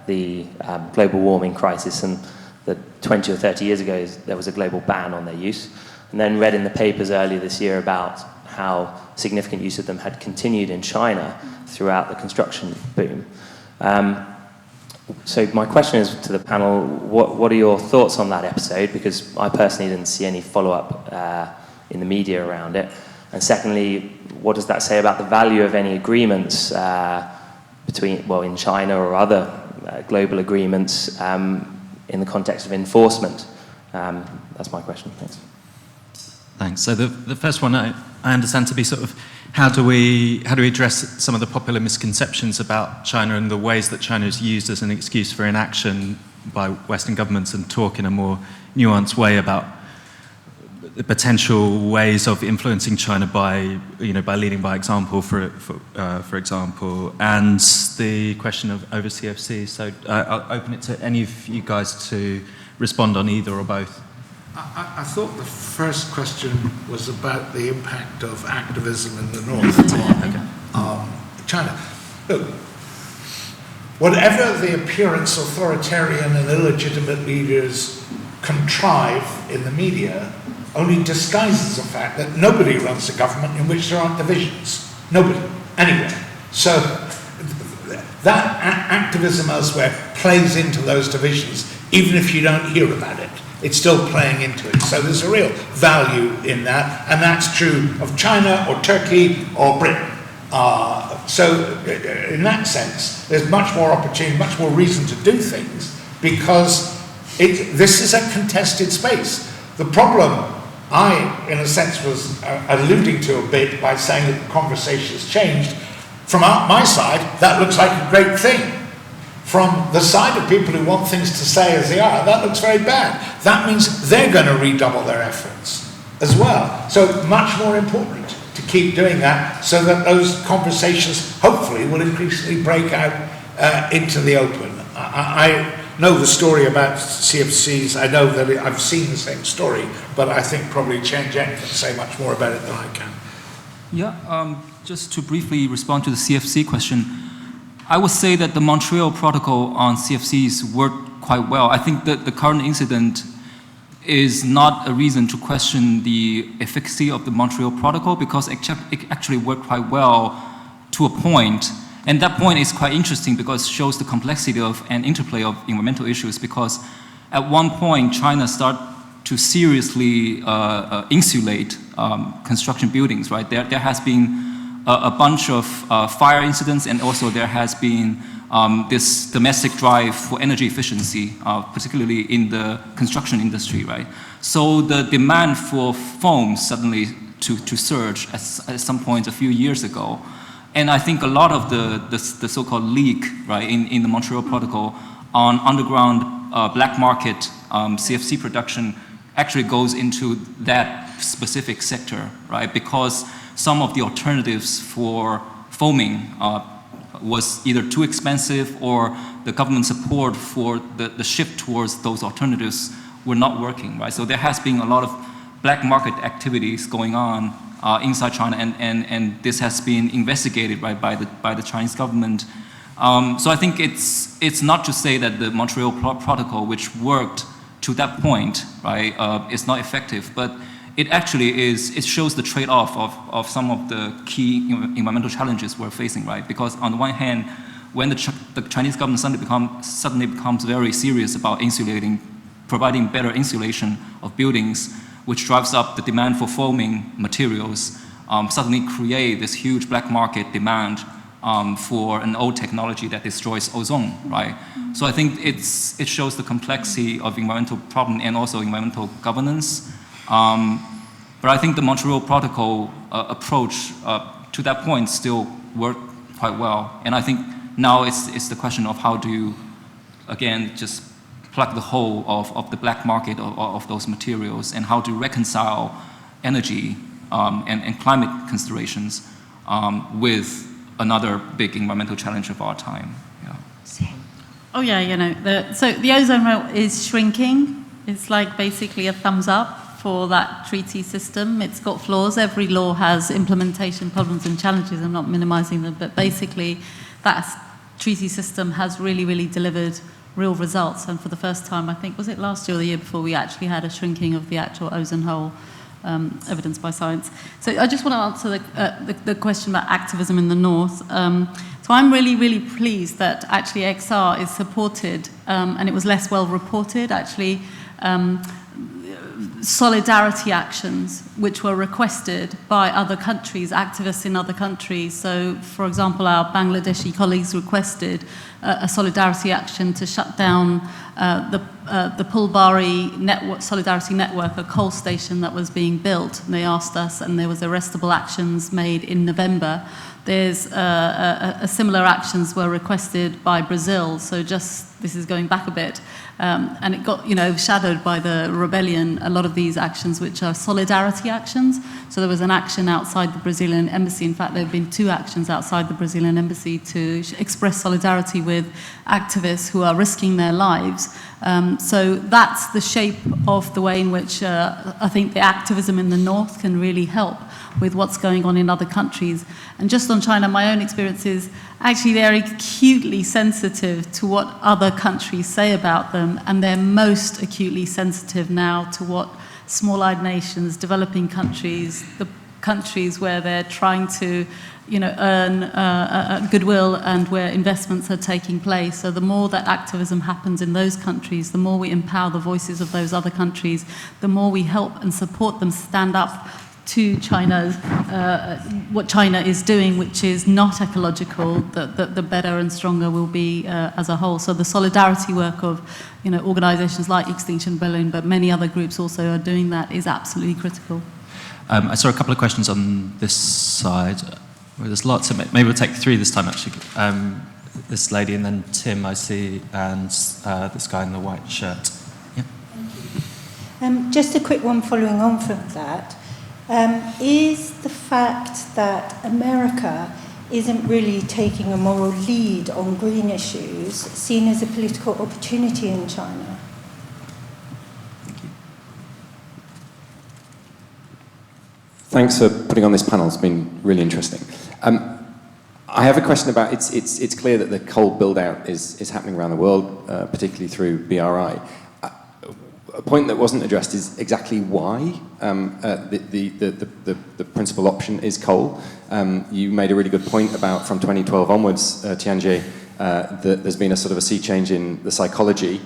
the global warming crisis, and that 20 or 30 years ago there was a global ban on their use, and then read in the papers earlier this year about how significant use of them had continued in China throughout the construction boom. So my question is to the panel, what are your thoughts on that episode? Because I personally didn't see any follow-up in the media around it. And secondly, what does that say about the value of any agreements in China or other global agreements in the context of enforcement? That's my question. Thanks. Thanks. So the first one I understand to be sort of how do we address some of the popular misconceptions about China and the ways that China is used as an excuse for inaction by Western governments, and talk in a more nuanced way about the potential ways of influencing China by leading by example, for example, and the question of over CFC. So I'll open it to any of you guys to respond on either or both. I thought the first question was about the impact of activism in the north on China. Look, whatever the appearance authoritarian and illegitimate leaders contrive in the media only disguises the fact that nobody runs a government in which there aren't divisions. Nobody, anywhere. So that activism elsewhere plays into those divisions, even if you don't hear about it. It's still playing into it. So there's a real value in that, and that's true of China or Turkey or Britain. So in that sense, there's much more opportunity, much more reason to do things, because this is a contested space. The problem I, in a sense, was alluding to a bit by saying that the conversation has changed. From my side, that looks like a great thing. From the side of people who want things to stay as they are, that looks very bad. That means they're going to redouble their efforts as well. So much more important to keep doing that, so that those conversations hopefully will increasingly break out into the open. I know the story about CFCs. I know that I've seen the same story, but I think probably Tianjie can say much more about it than I can. Yeah, just to briefly respond to the CFC question, I would say that the Montreal Protocol on CFCs worked quite well. I think that the current incident is not a reason to question the efficacy of the Montreal Protocol, because it actually worked quite well to a point. And that point is quite interesting because it shows the complexity of and interplay of environmental issues, because at one point China started to seriously insulate construction buildings, right? There has been a bunch of fire incidents, and also there has been this domestic drive for energy efficiency, particularly in the construction industry, right? So the demand for foam suddenly to surge at some point a few years ago. And I think a lot of the so-called leak, right, in the Montreal Protocol on underground black market CFC production actually goes into that specific sector, right? Because some of the alternatives for foaming was either too expensive, or the government support for the shift towards those alternatives were not working, right? So there has been a lot of black market activities going on inside China, and this has been investigated, right, by the Chinese government. So I think it's not to say that the Montreal Protocol, which worked to that point, right, is not effective, but it actually is. It shows the trade-off of some of the key environmental challenges we're facing, right? Because on the one hand, when the Chinese government suddenly becomes very serious about providing better insulation of buildings, which drives up the demand for foaming materials, suddenly create this huge black market demand for an old technology that destroys ozone, right? So I think it shows the complexity of environmental problem and also environmental governance. But I think the Montreal Protocol approach to that point still worked quite well. And I think now it's the question of how do you, again, just plug the hole of the black market of those materials, and how to reconcile energy and climate considerations with another big environmental challenge of our time. Yeah. Oh yeah, so the ozone layer is shrinking. It's like basically a thumbs up for that treaty system. It's got flaws. Every law has implementation problems and challenges. I'm not minimizing them, but basically that treaty system has really, really delivered real results. And for the first time, I think, was it last year or the year before, we actually had a shrinking of the actual ozone hole, evidence by science. So I just want to answer the question about activism in the north. So I'm really, really pleased that actually XR is supported, and it was less well reported, actually, solidarity actions which were requested by other countries, activists in other countries. So, for example, our Bangladeshi colleagues requested a solidarity action to shut down the Pulbari network, Solidarity Network, a coal station that was being built. And they asked us, and there was arrestable actions made in November. There's a similar actions were requested by Brazil. So just, this is going back a bit. And it got, shadowed by the rebellion, a lot of these actions, which are solidarity actions. So there was an action outside the Brazilian embassy. In fact, there have been 2 actions outside the Brazilian embassy to express solidarity with activists who are risking their lives. So that's the shape of the way in which I think the activism in the north can really help with what's going on in other countries. And just on China, my own experience is actually they're acutely sensitive to what other countries say about them, and they're most acutely sensitive now to what small-eyed nations, developing countries, the countries where they're trying to earn goodwill and where investments are taking place. So the more that activism happens in those countries, the more we empower the voices of those other countries, the more we help and support them stand up to China's, what China is doing, which is not ecological, the better and stronger we'll be as a whole. So the solidarity work of organisations like Extinction Rebellion, but many other groups also are doing that, is absolutely critical. I saw a couple of questions on this side. Well, there's lots of, maybe we'll take 3 this time actually. This lady and then Tim, I see, and this guy in the white shirt. Yeah. Thank you. Just a quick one following on from that. Is the fact that America isn't really taking a moral lead on green issues seen as a political opportunity in China? Thank you. Thanks for putting on this panel. It's been really interesting. I have a question about, it's clear that the coal build-out is happening around the world, particularly through BRI. A point that wasn't addressed is exactly why the principal option is coal. You made a really good point about from 2012 onwards, Tianjie, that there's been a sort of a sea change in the psychology.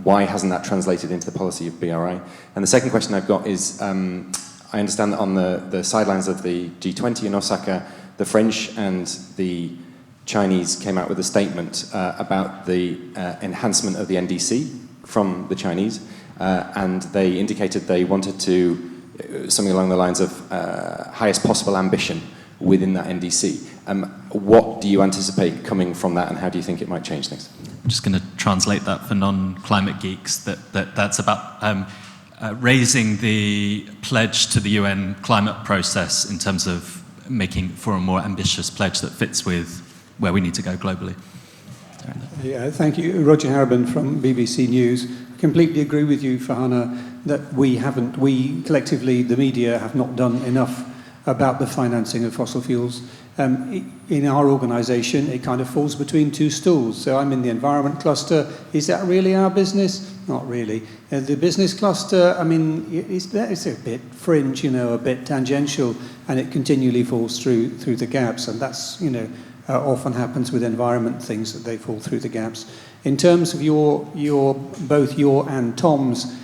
Why hasn't that translated into the policy of BRI? And the second question I've got is, I understand that on the sidelines of the G20 in Osaka, the French and the Chinese came out with a statement about the enhancement of the NDC from the Chinese. And they indicated they wanted to, something along the lines of highest possible ambition within that NDC. What do you anticipate coming from that, and how do you think it might change things? I'm just going to translate that for non-climate geeks, that's about raising the pledge to the UN climate process in terms of making for a more ambitious pledge that fits with where we need to go globally. Yeah, thank you. Roger Harriban from BBC News. I completely agree with you, Farhana, that we collectively, the media, have not done enough about the financing of fossil fuels. In our organisation, it kind of falls between 2 stools. So I'm in the environment cluster. Is that really our business? Not really. The business cluster, I mean, it's a bit fringe, a bit tangential, and it continually falls through the gaps. And that's, often happens with environment things, that they fall through the gaps. In terms of both your and Tom's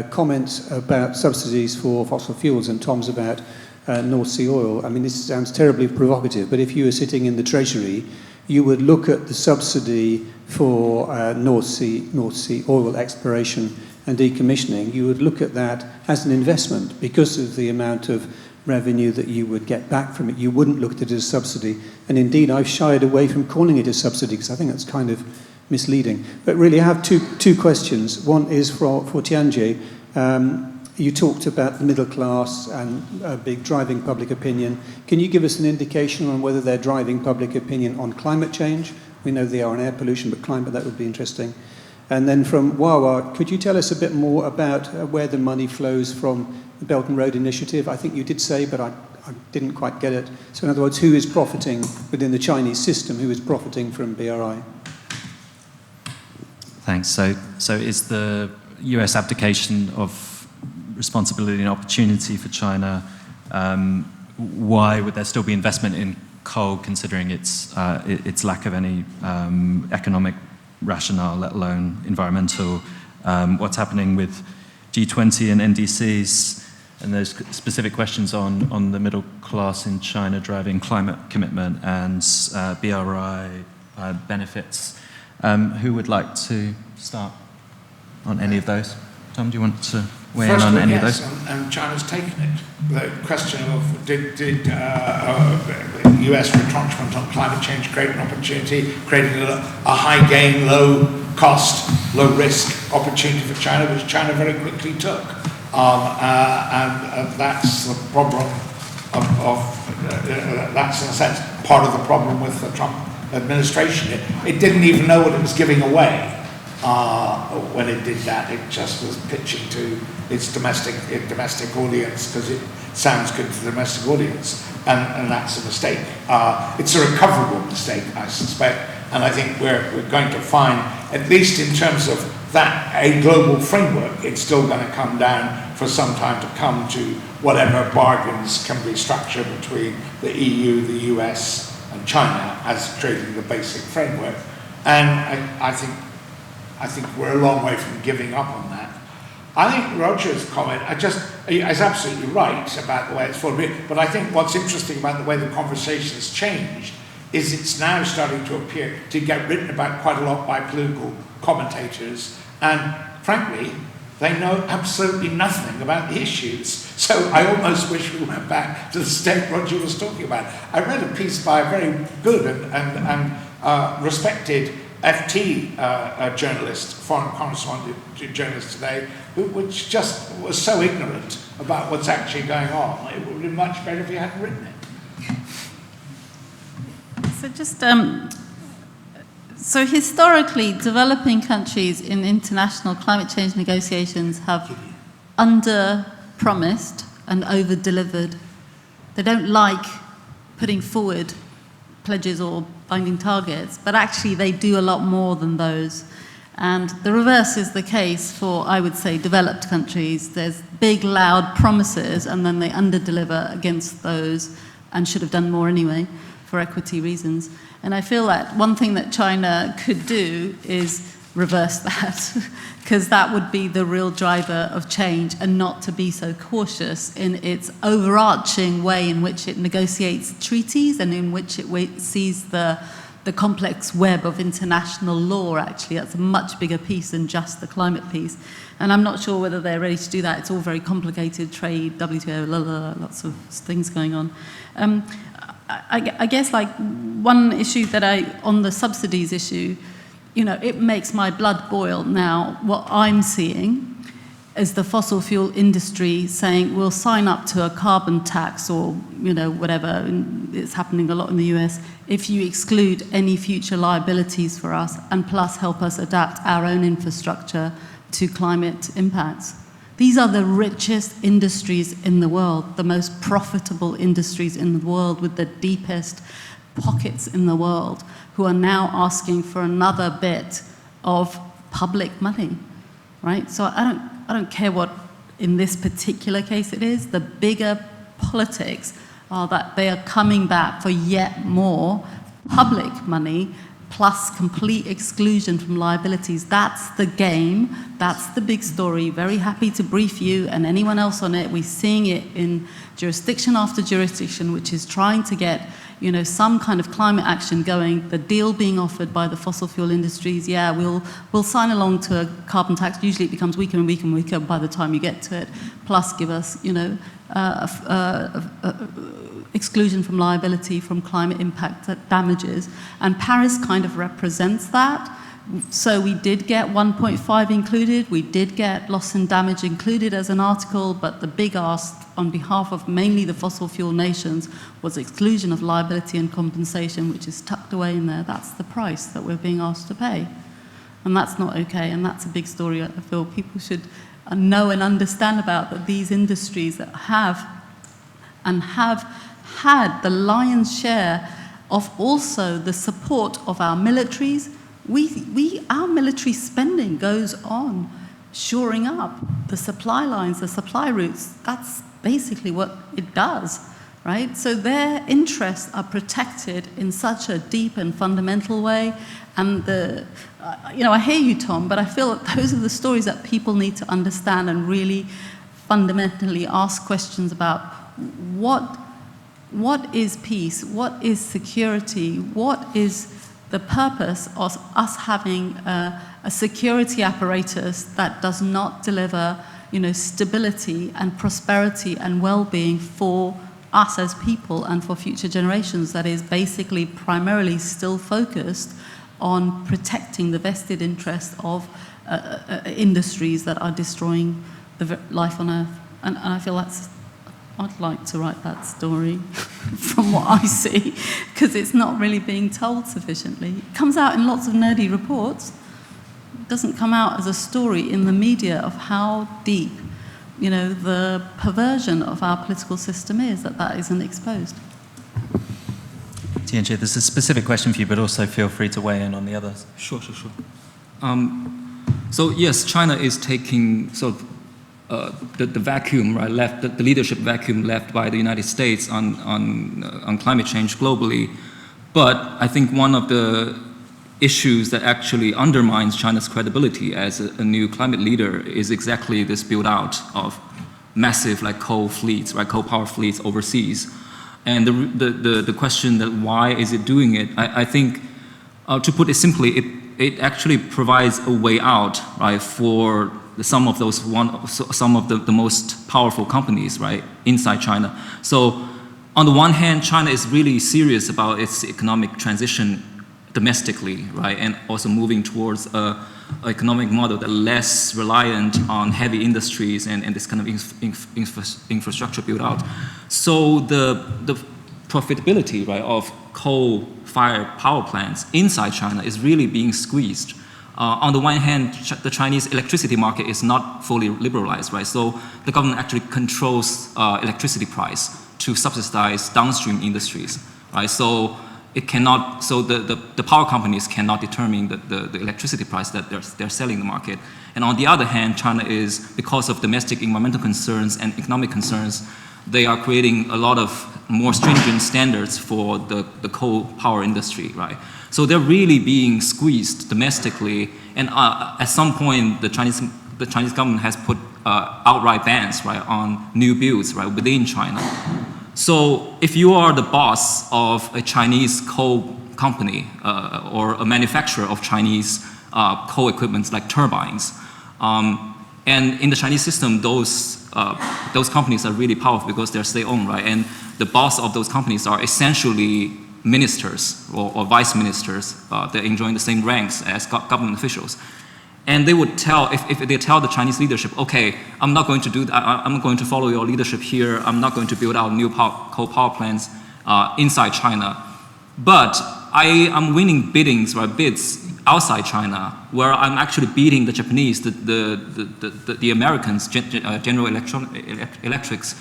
comments about subsidies for fossil fuels and Tom's about North Sea oil, I mean, this sounds terribly provocative, but if you were sitting in the Treasury, you would look at the subsidy for North Sea oil exploration and decommissioning. You would look at that as an investment because of the amount of revenue that you would get back from it. You wouldn't look at it as a subsidy. And indeed, I've shied away from calling it a subsidy because I think that's kind of misleading. But really, I have two questions. One is for Tianjie. You talked about the middle class and a big driving public opinion. Can you give us an indication on whether they're driving public opinion on climate change? We know they are on air pollution, but climate, that would be interesting. And then from Wawa, could you tell us a bit more about where the money flows from the Belt and Road Initiative? I think you did say, but I didn't quite get it. So in other words, who is profiting within the Chinese system? Who is profiting from BRI? Thanks. So is the US abdication of responsibility and opportunity for China, why would there still be investment in coal considering its lack of any economic rationale, let alone environmental? What's happening with G20 and NDCs, and those specific questions on the middle class in China driving climate commitment and BRI benefits. Who would like to start on any of those? Tom, do you want to weigh in on any of those? And China's taken it. The question of did US retrenchment on climate change create an opportunity, creating a high gain, low cost, low risk opportunity for China, which China very quickly took. And that's the problem that's in a sense part of the problem with the Trump administration. It didn't even know what it was giving away when it did that. It just was pitching to its domestic audience because it sounds good to the domestic audience, and that's a mistake. It's a recoverable mistake, I suspect, and I think we're going to find, at least in terms of that, a global framework, it's still going to come down for some time to come to whatever bargains can be structured between the EU, the US, and China as creating the basic framework. And I think we're a long way from giving up on that. I think Roger's comment, is absolutely right about the way it's fallen. But I think what's interesting about the way the conversation has changed is it's now starting to appear to get written about quite a lot by political commentators, and frankly, they know absolutely nothing about the issues. So I almost wish we went back to the state Roger was talking about. I read a piece by a very good and respected FT journalist, foreign correspondent journalist today, which just was so ignorant about what's actually going on. It would have been much better if he hadn't written it. So just, so historically, developing countries in international climate change negotiations have under-promised and over-delivered. They don't like putting forward pledges or binding targets, but actually they do a lot more than those. And the reverse is the case for, I would say, developed countries. There's big, loud promises, and then they under-deliver against those and should have done more anyway, for equity reasons. And I feel that one thing that China could do is reverse that, because that would be the real driver of change, and not to be so cautious in its overarching way in which it negotiates treaties and in which it sees the complex web of international law. Actually, that's a much bigger piece than just the climate piece. And I'm not sure whether they're ready to do that. It's all very complicated, trade, WTO, lots of things going on. I guess like one issue that on the subsidies issue, you know, it makes my blood boil now. What I'm seeing is the fossil fuel industry saying we'll sign up to a carbon tax or, you know, whatever, and it's happening a lot in the US, if you exclude any future liabilities for us and plus help us adapt our own infrastructure to climate impacts. These are the richest industries in the world, the most profitable industries in the world with the deepest pockets in the world, who are now asking for another bit of public money, right? So I don't care what in this particular case it is. The bigger politics are that they are coming back for yet more public money plus complete exclusion from liabilities. That's the game. That's the big story. Very happy to brief you and anyone else on it. We're seeing it in jurisdiction after jurisdiction, which is trying to get, you know, some kind of climate action going. The deal being offered by the fossil fuel industries, yeah, we'll sign along to a carbon tax. Usually it becomes weaker and weaker and weaker by the time you get to it. Plus give us, you know, exclusion from liability from climate impact damages. And Paris kind of represents that. So we did get 1.5 included, we did get loss and damage included as an article, but the big ask on behalf of mainly the fossil fuel nations was exclusion of liability and compensation, which is tucked away in there. That's the price that we're being asked to pay. And that's not okay, and that's a big story I feel people should know and understand about, that these industries that have had the lion's share of also the support of our militaries, our military spending goes on shoring up the supply lines, the supply routes. That's basically what it does, right? So their interests are protected in such a deep and fundamental way. And I hear you, Tom, but I feel that those are the stories that people need to understand and really fundamentally ask questions about. What is peace? What is security? What is the purpose of us having a security apparatus that does not deliver, stability and prosperity and well-being for us as people and for future generations, that is basically primarily still focused on protecting the vested interest of industries that are destroying the life on Earth. And I feel I'd like to write that story from what I see, because it's not really being told sufficiently. It comes out in lots of nerdy reports. It doesn't come out as a story in the media of how deep, the perversion of our political system is, that isn't exposed. Tianjie, there's a specific question for you, but also feel free to weigh in on the others. Sure. So yes, China is taking sort of the vacuum, right, left, the leadership vacuum left by the United States on climate change globally. But I think one of the issues that actually undermines China's credibility as a new climate leader is exactly this build-out of massive coal fleets, right, coal power fleets overseas. And the question that why is it doing it, I think, to put it simply, it actually provides a way out, right, for some of the most powerful companies, right, inside China. So on the one hand, China is really serious about its economic transition domestically, right, and also moving towards an economic model that less reliant on heavy industries and this kind of infrastructure build out. So the profitability, right, of coal-fired power plants inside China is really being squeezed. On the one hand, the Chinese electricity market is not fully liberalized, right? So the government actually controls electricity price to subsidize downstream industries, right? So it cannot. So the power companies cannot determine the electricity price that they're selling the market. And on the other hand, China is, because of domestic environmental concerns and economic concerns, they are creating a lot of more stringent standards for the coal power industry, right? So they're really being squeezed domestically, and at some point, the Chinese government has put outright bans, right, on new builds, right, within China. So if you are the boss of a Chinese coal company or a manufacturer of Chinese coal equipment like turbines, and in the Chinese system, those companies are really powerful because they're state-owned, right? And the boss of those companies are essentially ministers or vice ministers. They're enjoying the same ranks as government officials. And they would tell, if they tell the Chinese leadership, okay, I'm not going to do that, I'm going to follow your leadership here, I'm not going to build out new coal power plants inside China. But I am winning bids outside China, where I'm actually beating the Japanese, the Americans, General Electrics,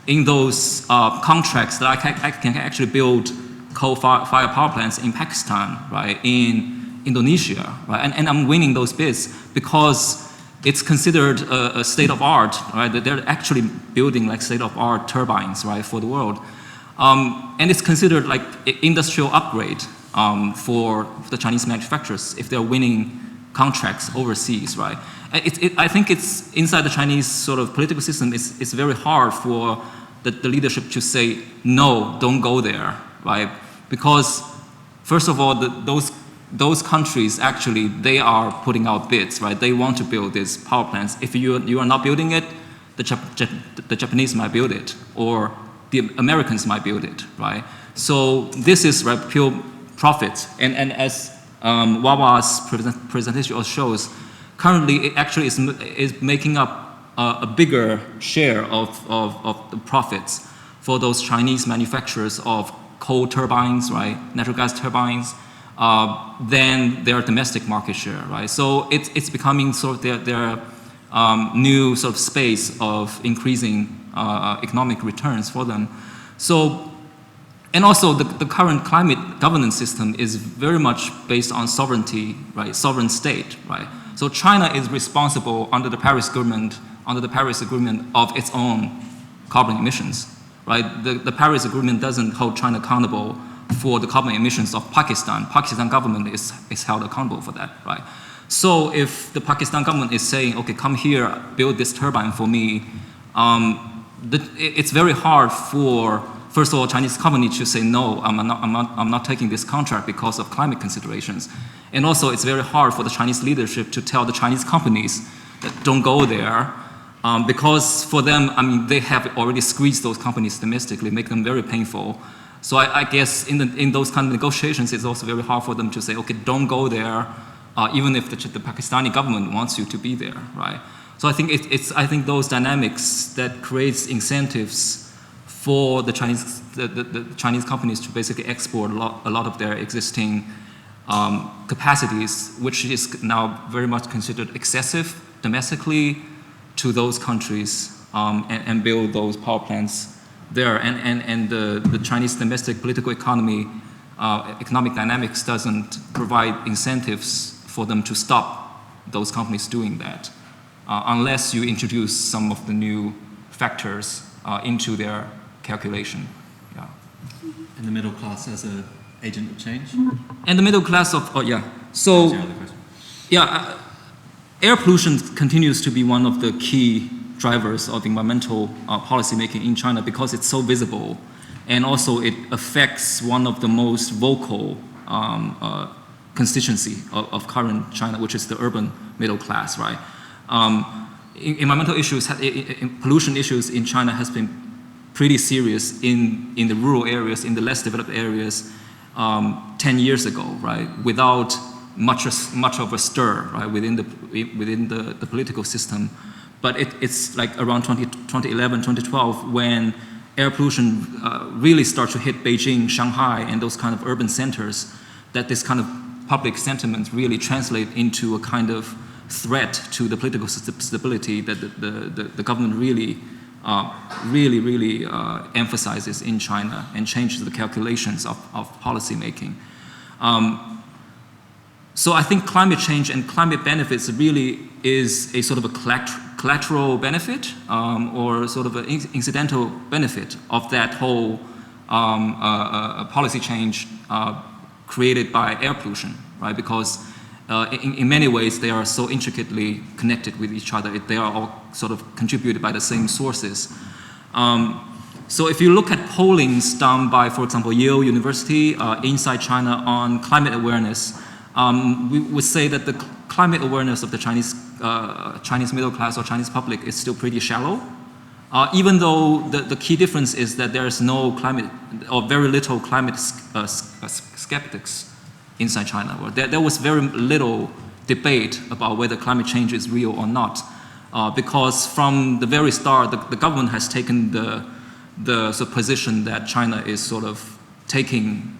in those contracts that I can actually build coal-fired power plants in Pakistan, right, in Indonesia, right, and I'm winning those bids because it's considered a state-of-art, right, that they're actually building state-of-art turbines, right, for the world, and it's considered like industrial upgrade for the Chinese manufacturers if they're winning contracts overseas, right. I think it's inside the Chinese sort of political system. It's very hard for the leadership to say no, don't go there, right? Because first of all, those countries actually they are putting out bids, right? They want to build these power plants. If you are not building it, the Japanese might build it, or the Americans might build it, right? So this is pure profit, and as Wawa's presentation also shows, currently it actually is making up a bigger share of the profits for those Chinese manufacturers of coal turbines, right, natural gas turbines, than their domestic market share, right? So it's becoming sort of their new sort of space of increasing economic returns for them. So And also, the current climate governance system is very much based on sovereignty, right? Sovereign state, right? So China is responsible under the Paris Agreement of its own carbon emissions, right? The Paris Agreement doesn't hold China accountable for the carbon emissions of Pakistan. Pakistan government is held accountable for that, right? So if the Pakistan government is saying, okay, come here, build this turbine for me, it's very hard for, first of all, Chinese company to say, no, I'm not taking this contract because of climate considerations. And also, it's very hard for the Chinese leadership to tell the Chinese companies that don't go there, because for them, I mean, they have already squeezed those companies domestically, make them very painful. So I guess in those kind of negotiations, it's also very hard for them to say, okay, don't go there, even if the Pakistani government wants you to be there, right? So I think I think those dynamics that creates incentives for the Chinese companies to basically export a lot of their existing capacities, which is now very much considered excessive domestically, to those countries and build those power plants there. And the Chinese domestic political economy, economic dynamics doesn't provide incentives for them to stop those companies doing that, unless you introduce some of the new factors into their calculation. Yeah. And the middle class as an agent of change? And the middle class of, So, air pollution continues to be one of the key drivers of environmental policy making in China because it's so visible, and also it affects one of the most vocal constituency of current China, which is the urban middle class, right? Environmental issues, pollution issues in China has been pretty serious in the rural areas, in the less developed areas 10 years ago, right? Without much of a stir, right, within the political system. But it's like around 2011, 2012, when air pollution really starts to hit Beijing, Shanghai, and those kind of urban centers, that this kind of public sentiment really translate into a kind of threat to the political stability that the government really emphasizes in China and changes the calculations of policy making. So I think climate change and climate benefits really is a sort of a collateral benefit or sort of an incidental benefit of that whole policy change created by air pollution, right? Because in many ways they are so intricately connected with each other. They are all sort of contributed by the same sources. So if you look at pollings done by, for example, Yale University inside China on climate awareness, we would say that the climate awareness of the Chinese middle class or Chinese public is still pretty shallow, even though the key difference is that there is no climate or very little climate skeptics inside China. There was very little debate about whether climate change is real or not, because from the very start, the government has taken the sort of position that China is sort of taking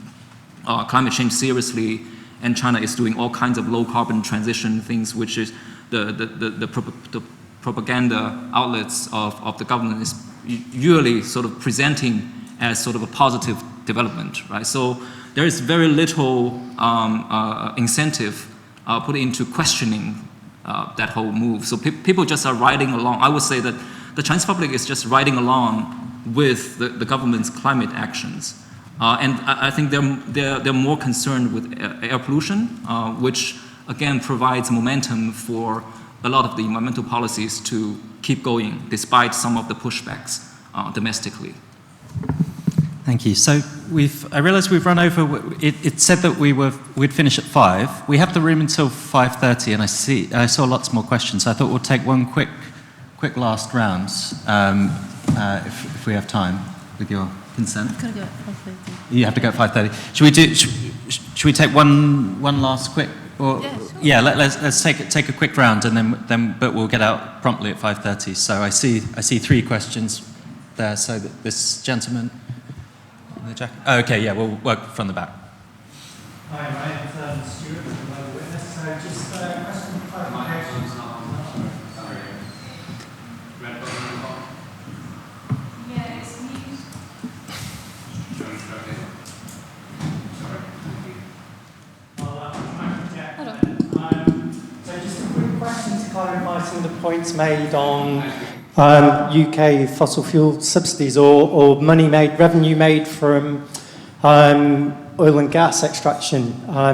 climate change seriously, and China is doing all kinds of low carbon transition things, which is the propaganda outlets of the government is usually sort of presenting as sort of a positive development, right? So there is very little incentive put into questioning that whole move. So people just are riding along. I would say that the Chinese public is just riding along with the government's climate actions. And I think they're more concerned with air pollution, which again provides momentum for a lot of the environmental policies to keep going despite some of the pushbacks domestically. Thank you. So I realise we've run over. It said that we'd finish at 5. We have the room until 5:30, and I saw lots more questions. So I thought we'll take one quick last round if we have time, with your consent. I've got to go at 5:30. You have to go at 5:30. Should we take one last quick? Or, yeah, sure. Yeah, let's take a quick round, and then but we'll get out promptly at 5:30. So I see 3 questions there. So this gentleman in the jacket. Oh, okay, yeah, we'll work from the back. Hi, my name's Stuart from Global Witness. So just a question of clarification. Sorry. Red button on the bottom. Yeah, it's me. some of the points made on UK fossil fuel subsidies or revenue made from oil and gas extraction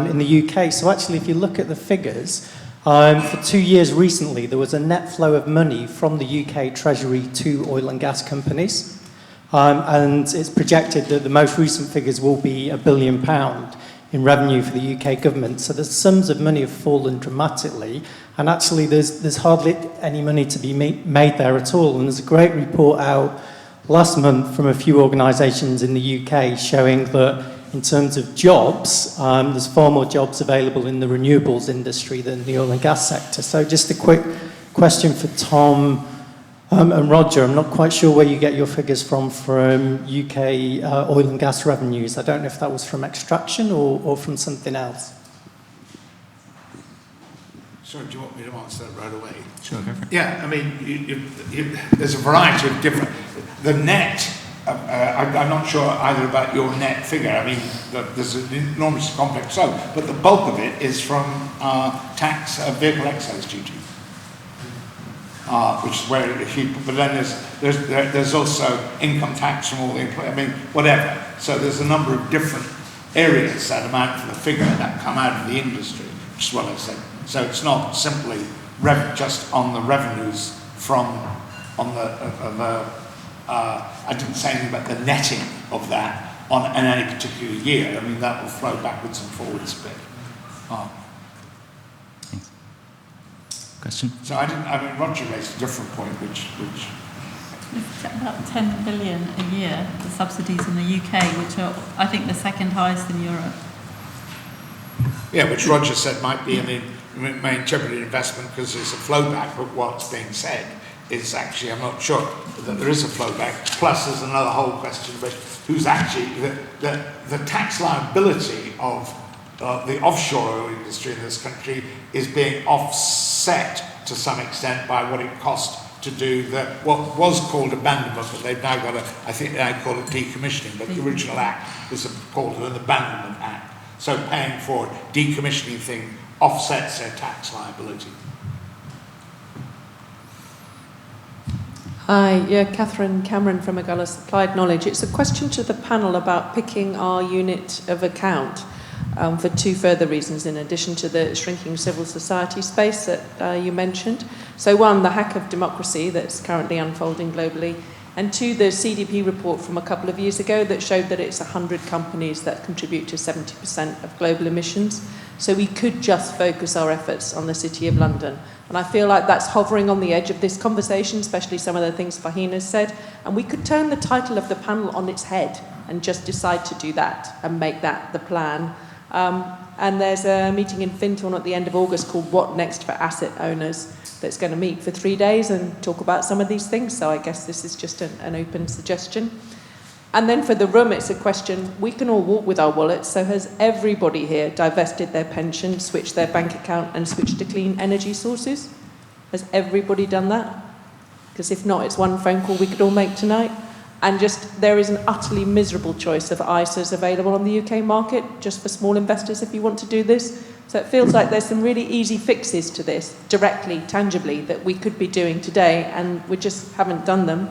in the UK. So actually, if you look at the figures, for 2 years recently, there was a net flow of money from the UK Treasury to oil and gas companies. And it's projected that the most recent figures will be £1 billion in revenue for the UK government. So the sums of money have fallen dramatically. And actually, there's hardly any money to be made there at all. And there's a great report out last month from a few organisations in the UK showing that in terms of jobs, there's far more jobs available in the renewables industry than the oil and gas sector. So just a quick question for Tom and Roger. I'm not quite sure where you get your figures from UK oil and gas revenues. I don't know if that was from extraction or from something else. Sorry, do you want me to answer that right away? Sure, go for it. Yeah, I mean, there's a variety of different... The net, I'm not sure either about your net figure. I mean, there's an enormous complex sum, but the bulk of it is from tax, vehicle excise duty, which is where but then there's also income tax from all the employees. I mean, whatever. So there's a number of different areas that amount for the figure that come out of the industry, which is what I said. So it's not simply just on the revenues I didn't say anything about the netting of that in any particular year. I mean, that will flow backwards and forwards a bit. Thanks. Question? So I mean, Roger raised a different point, which It's about 10 billion a year, the subsidies in the UK, which are, I think, the second highest in Europe. Yeah, which Roger said might be may interpret investment because there's a flow back, but what's being said is actually, I'm not sure that there is a flow back. Plus, there's another whole question about who's actually the tax liability of the offshore oil industry in this country is being offset to some extent by what it cost to do what was called abandonment, but they've now got I think they now call it decommissioning, but the original act was called an abandonment act. So paying for decommissioning thing offsets their tax liability. Hi, yeah, Catherine Cameron from Agulhas Applied Knowledge. It's a question to the panel about picking our unit of account for two further reasons in addition to the shrinking civil society space that you mentioned. So one, the hack of democracy that's currently unfolding globally, and two, the CDP report from a couple of years ago that showed that it's 100 companies that contribute to 70% of global emissions. So we could just focus our efforts on the City of London. And I feel like that's hovering on the edge of this conversation, especially some of the things Farhana said. And we could turn the title of the panel on its head and just decide to do that and make that the plan. And there's a meeting in Fintorn at the end of August called What Next for Asset Owners that's going to meet for 3 days and talk about some of these things. So I guess this is just an open suggestion. And then for the room, it's a question, we can all walk with our wallets, so has everybody here divested their pension, switched their bank account and switched to clean energy sources? Has everybody done that? Because if not, it's one phone call we could all make tonight. And just, there is an utterly miserable choice of ISAs available on the UK market, just for small investors if you want to do this. So it feels like there's some really easy fixes to this, directly, tangibly, that we could be doing today, and we just haven't done them.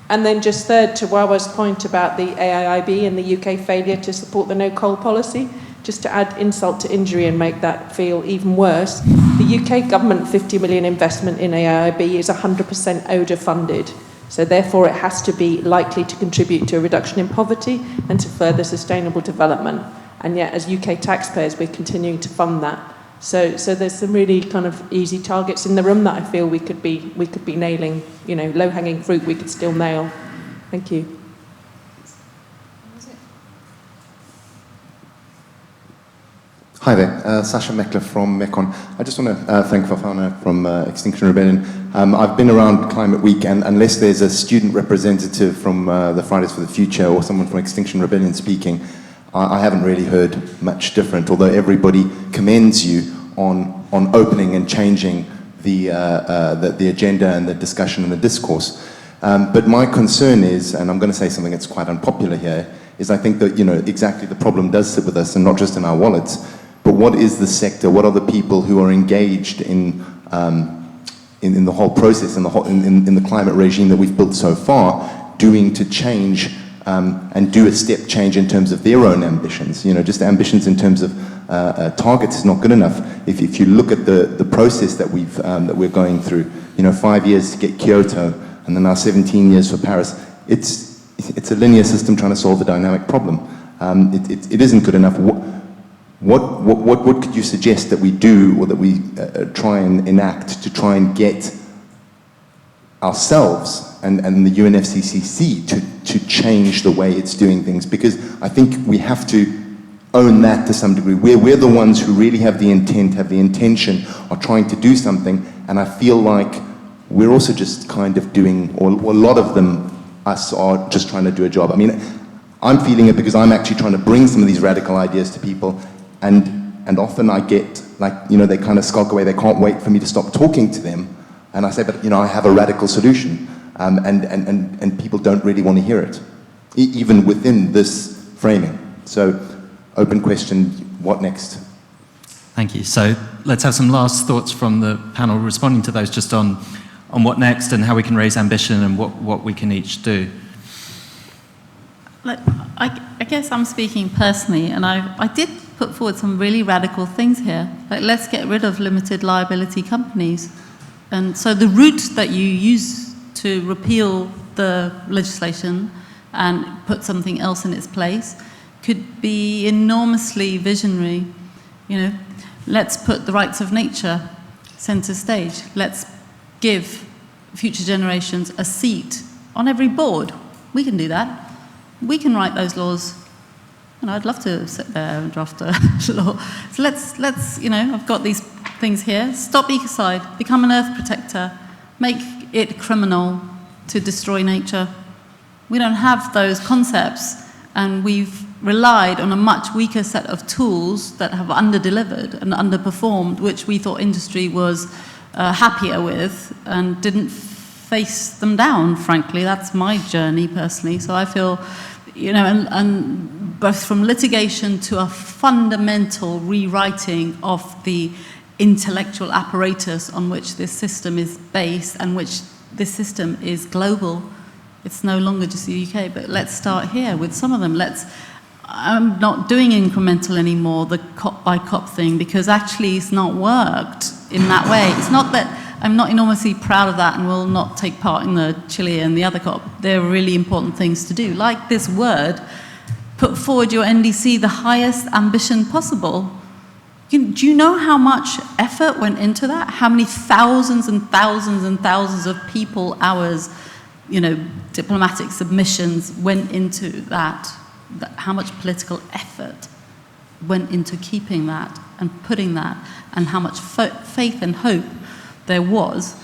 And then just third, to Wawa's point about the AIIB and the UK failure to support the no-coal policy, just to add insult to injury and make that feel even worse, the UK government 50 million investment in AIIB is 100% ODA funded. So therefore it has to be likely to contribute to a reduction in poverty and to further sustainable development. And yet as UK taxpayers, we're continuing to fund that. So there's some really kind of easy targets in the room that I feel we could be nailing, low-hanging fruit we could still nail. Thank you. Hi there, Sasha Meckler from Mekon. I just want to thank Farhana from Extinction Rebellion. I've been around Climate Week, and unless there's a student representative from the Fridays for the Future or someone from Extinction Rebellion speaking, I haven't really heard much different, although everybody commends you on opening and changing the agenda and the discussion and the discourse. But my concern is, and I'm going to say something that's quite unpopular here, is I think that, exactly the problem does sit with us and not just in our wallets, but what is the sector, what are the people who are engaged in in the whole process, in the climate regime that we've built so far, doing to change and do a step change in terms of their own ambitions? You know, just ambitions in terms of targets is not good enough. If you look at the process that we're going through, you know, 5 years to get Kyoto, and then now 17 years for Paris, it's a linear system trying to solve a dynamic problem. It isn't good enough. What could you suggest that we do, or that we try and enact to try and get ourselves and the UNFCCC to change the way it's doing things? Because I think we have to own that to some degree. We're the ones who really have the intent, have the intention of trying to do something, and I feel like we're also just kind of doing, or a lot of them, us, are just trying to do a job. I mean, I'm feeling it because I'm actually trying to bring some of these radical ideas to people, and often I get, like, you know, they kind of skulk away, they can't wait for me to stop talking to them, and I say, but, you know, I have a radical solution, and people don't really want to hear it, even within this framing. So, open question, what next? Thank you. So let's have some last thoughts from the panel responding to those, just on what next and how we can raise ambition and what we can each do. Like, I guess I'm speaking personally, and I did put forward some really radical things here. Like, let's get rid of limited liability companies. And so the route that you use to repeal the legislation and put something else in its place could be enormously visionary. You know, let's put the rights of nature center stage. Let's give future generations a seat on every board. We can do that. We can write those laws. And I'd love to sit there and draft a law. So let's, you know, I've got these things here. Stop ecocide, become an earth protector, make it criminal to destroy nature. We don't have those concepts, and we've relied on a much weaker set of tools that have under-delivered and underperformed, which we thought industry was happier with, and didn't face them down, frankly. That's my journey personally. So I feel, you know, and both from litigation to a fundamental rewriting of the intellectual apparatus on which this system is based, and which this system is global. It's no longer just the UK, but let's start here with some of them. I'm not doing incremental anymore, the COP by COP thing, because actually it's not worked in that way. It's not that I'm not enormously proud of that and will not take part in the Chile and the other COP. They're really important things to do. Like this word, put forward your NDC, the highest ambition possible. Do you know how much effort went into that? How many thousands and thousands and thousands of people hours, you know, diplomatic submissions went into that? How much political effort went into keeping that and putting that, and how much faith and hope there was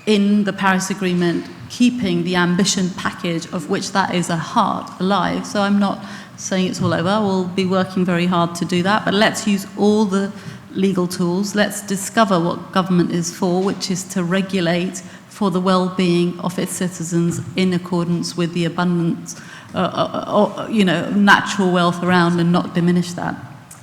in the Paris Agreement, keeping the ambition package of which that is a heart alive. So I'm not saying it's all over. We'll be working very hard to do that, but let's use all the legal tools. Let's discover what government is for, which is to regulate for the well-being of its citizens in accordance with the abundance, you know, natural wealth around, and not diminish that.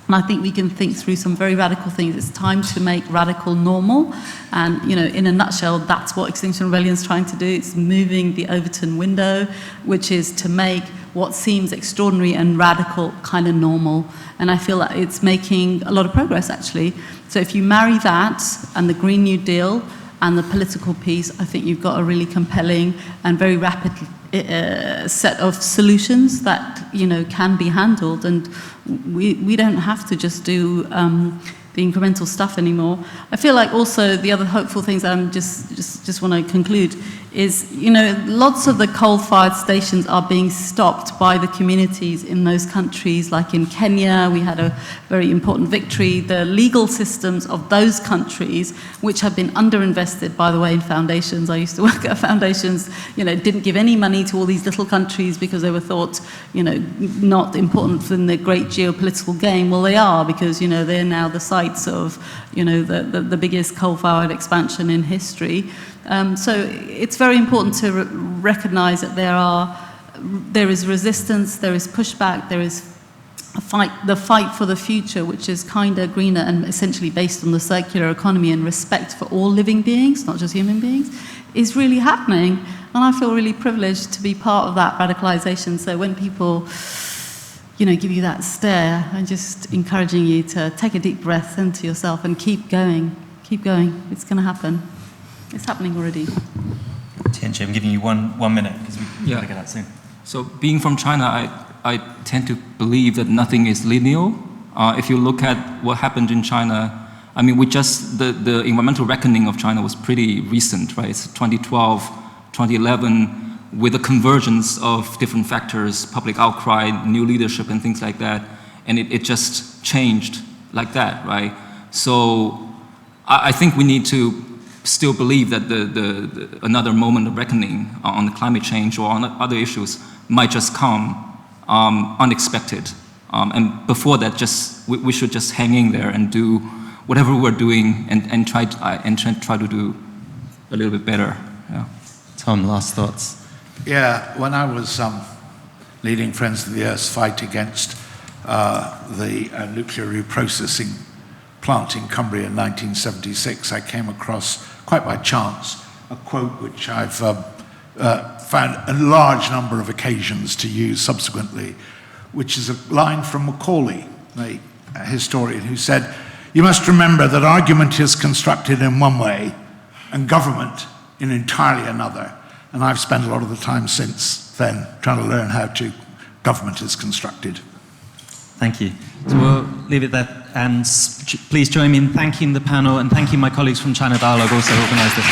And I think we can think through some very radical things. It's time to make radical normal. And, you know, in a nutshell, that's what Extinction Rebellion is trying to do. It's moving the Overton window, which is to make what seems extraordinary and radical kind of normal. And I feel that it's making a lot of progress, actually. So if you marry that and the Green New Deal and the political piece, I think you've got a really compelling and very rapid set of solutions that, you know, can be handled. And we don't have to just do the incremental stuff anymore. I feel like also the other hopeful things that I'm just want to conclude is, you know, lots of the coal-fired stations are being stopped by the communities in those countries. Like in Kenya, we had a very important victory. The legal systems of those countries, which have been underinvested, by the way, in foundations. I used to work at foundations, you know, didn't give any money to all these little countries because they were thought, you know, not important in the great geopolitical game. Well, they are, because, you know, they're now the sites of, you know, the biggest coal-fired expansion in history. So it's very important to recognize that there is resistance, there is pushback, there is the fight for the future, which is kinder, greener, and essentially based on the circular economy and respect for all living beings, not just human beings, is really happening. And I feel really privileged to be part of that radicalization. So when people, give you that stare, I'm just encouraging you to take a deep breath into yourself and keep going. Keep going. It's going to happen. It's happening already. Tianjie, I'm giving you one minute because we're going to get out soon. So being from China, I tend to believe that nothing is linear. If you look at what happened in China, I mean, the environmental reckoning of China was pretty recent, right? It's 2012, 2011, with a convergence of different factors, public outcry, new leadership, and things like that. And it just changed like that, right? So I think we need to still believe that another moment of reckoning on the climate change or on other issues might just come unexpected. And before that, we should just hang in there and do whatever we're doing and try to do a little bit better. Yeah. Tom, last thoughts? Yeah, when I was leading Friends of the Earth's fight against the nuclear reprocessing plant in Cumbria in 1976, I came across, quite by chance, a quote which I've found a large number of occasions to use subsequently, which is a line from Macaulay, a historian, who said, "You must remember that argument is constructed in one way and government in entirely another." And I've spent a lot of the time since then trying to learn how government is constructed. Thank you. So we'll leave it there. And please join me in thanking the panel and thanking my colleagues from China Dialogue, also organised this.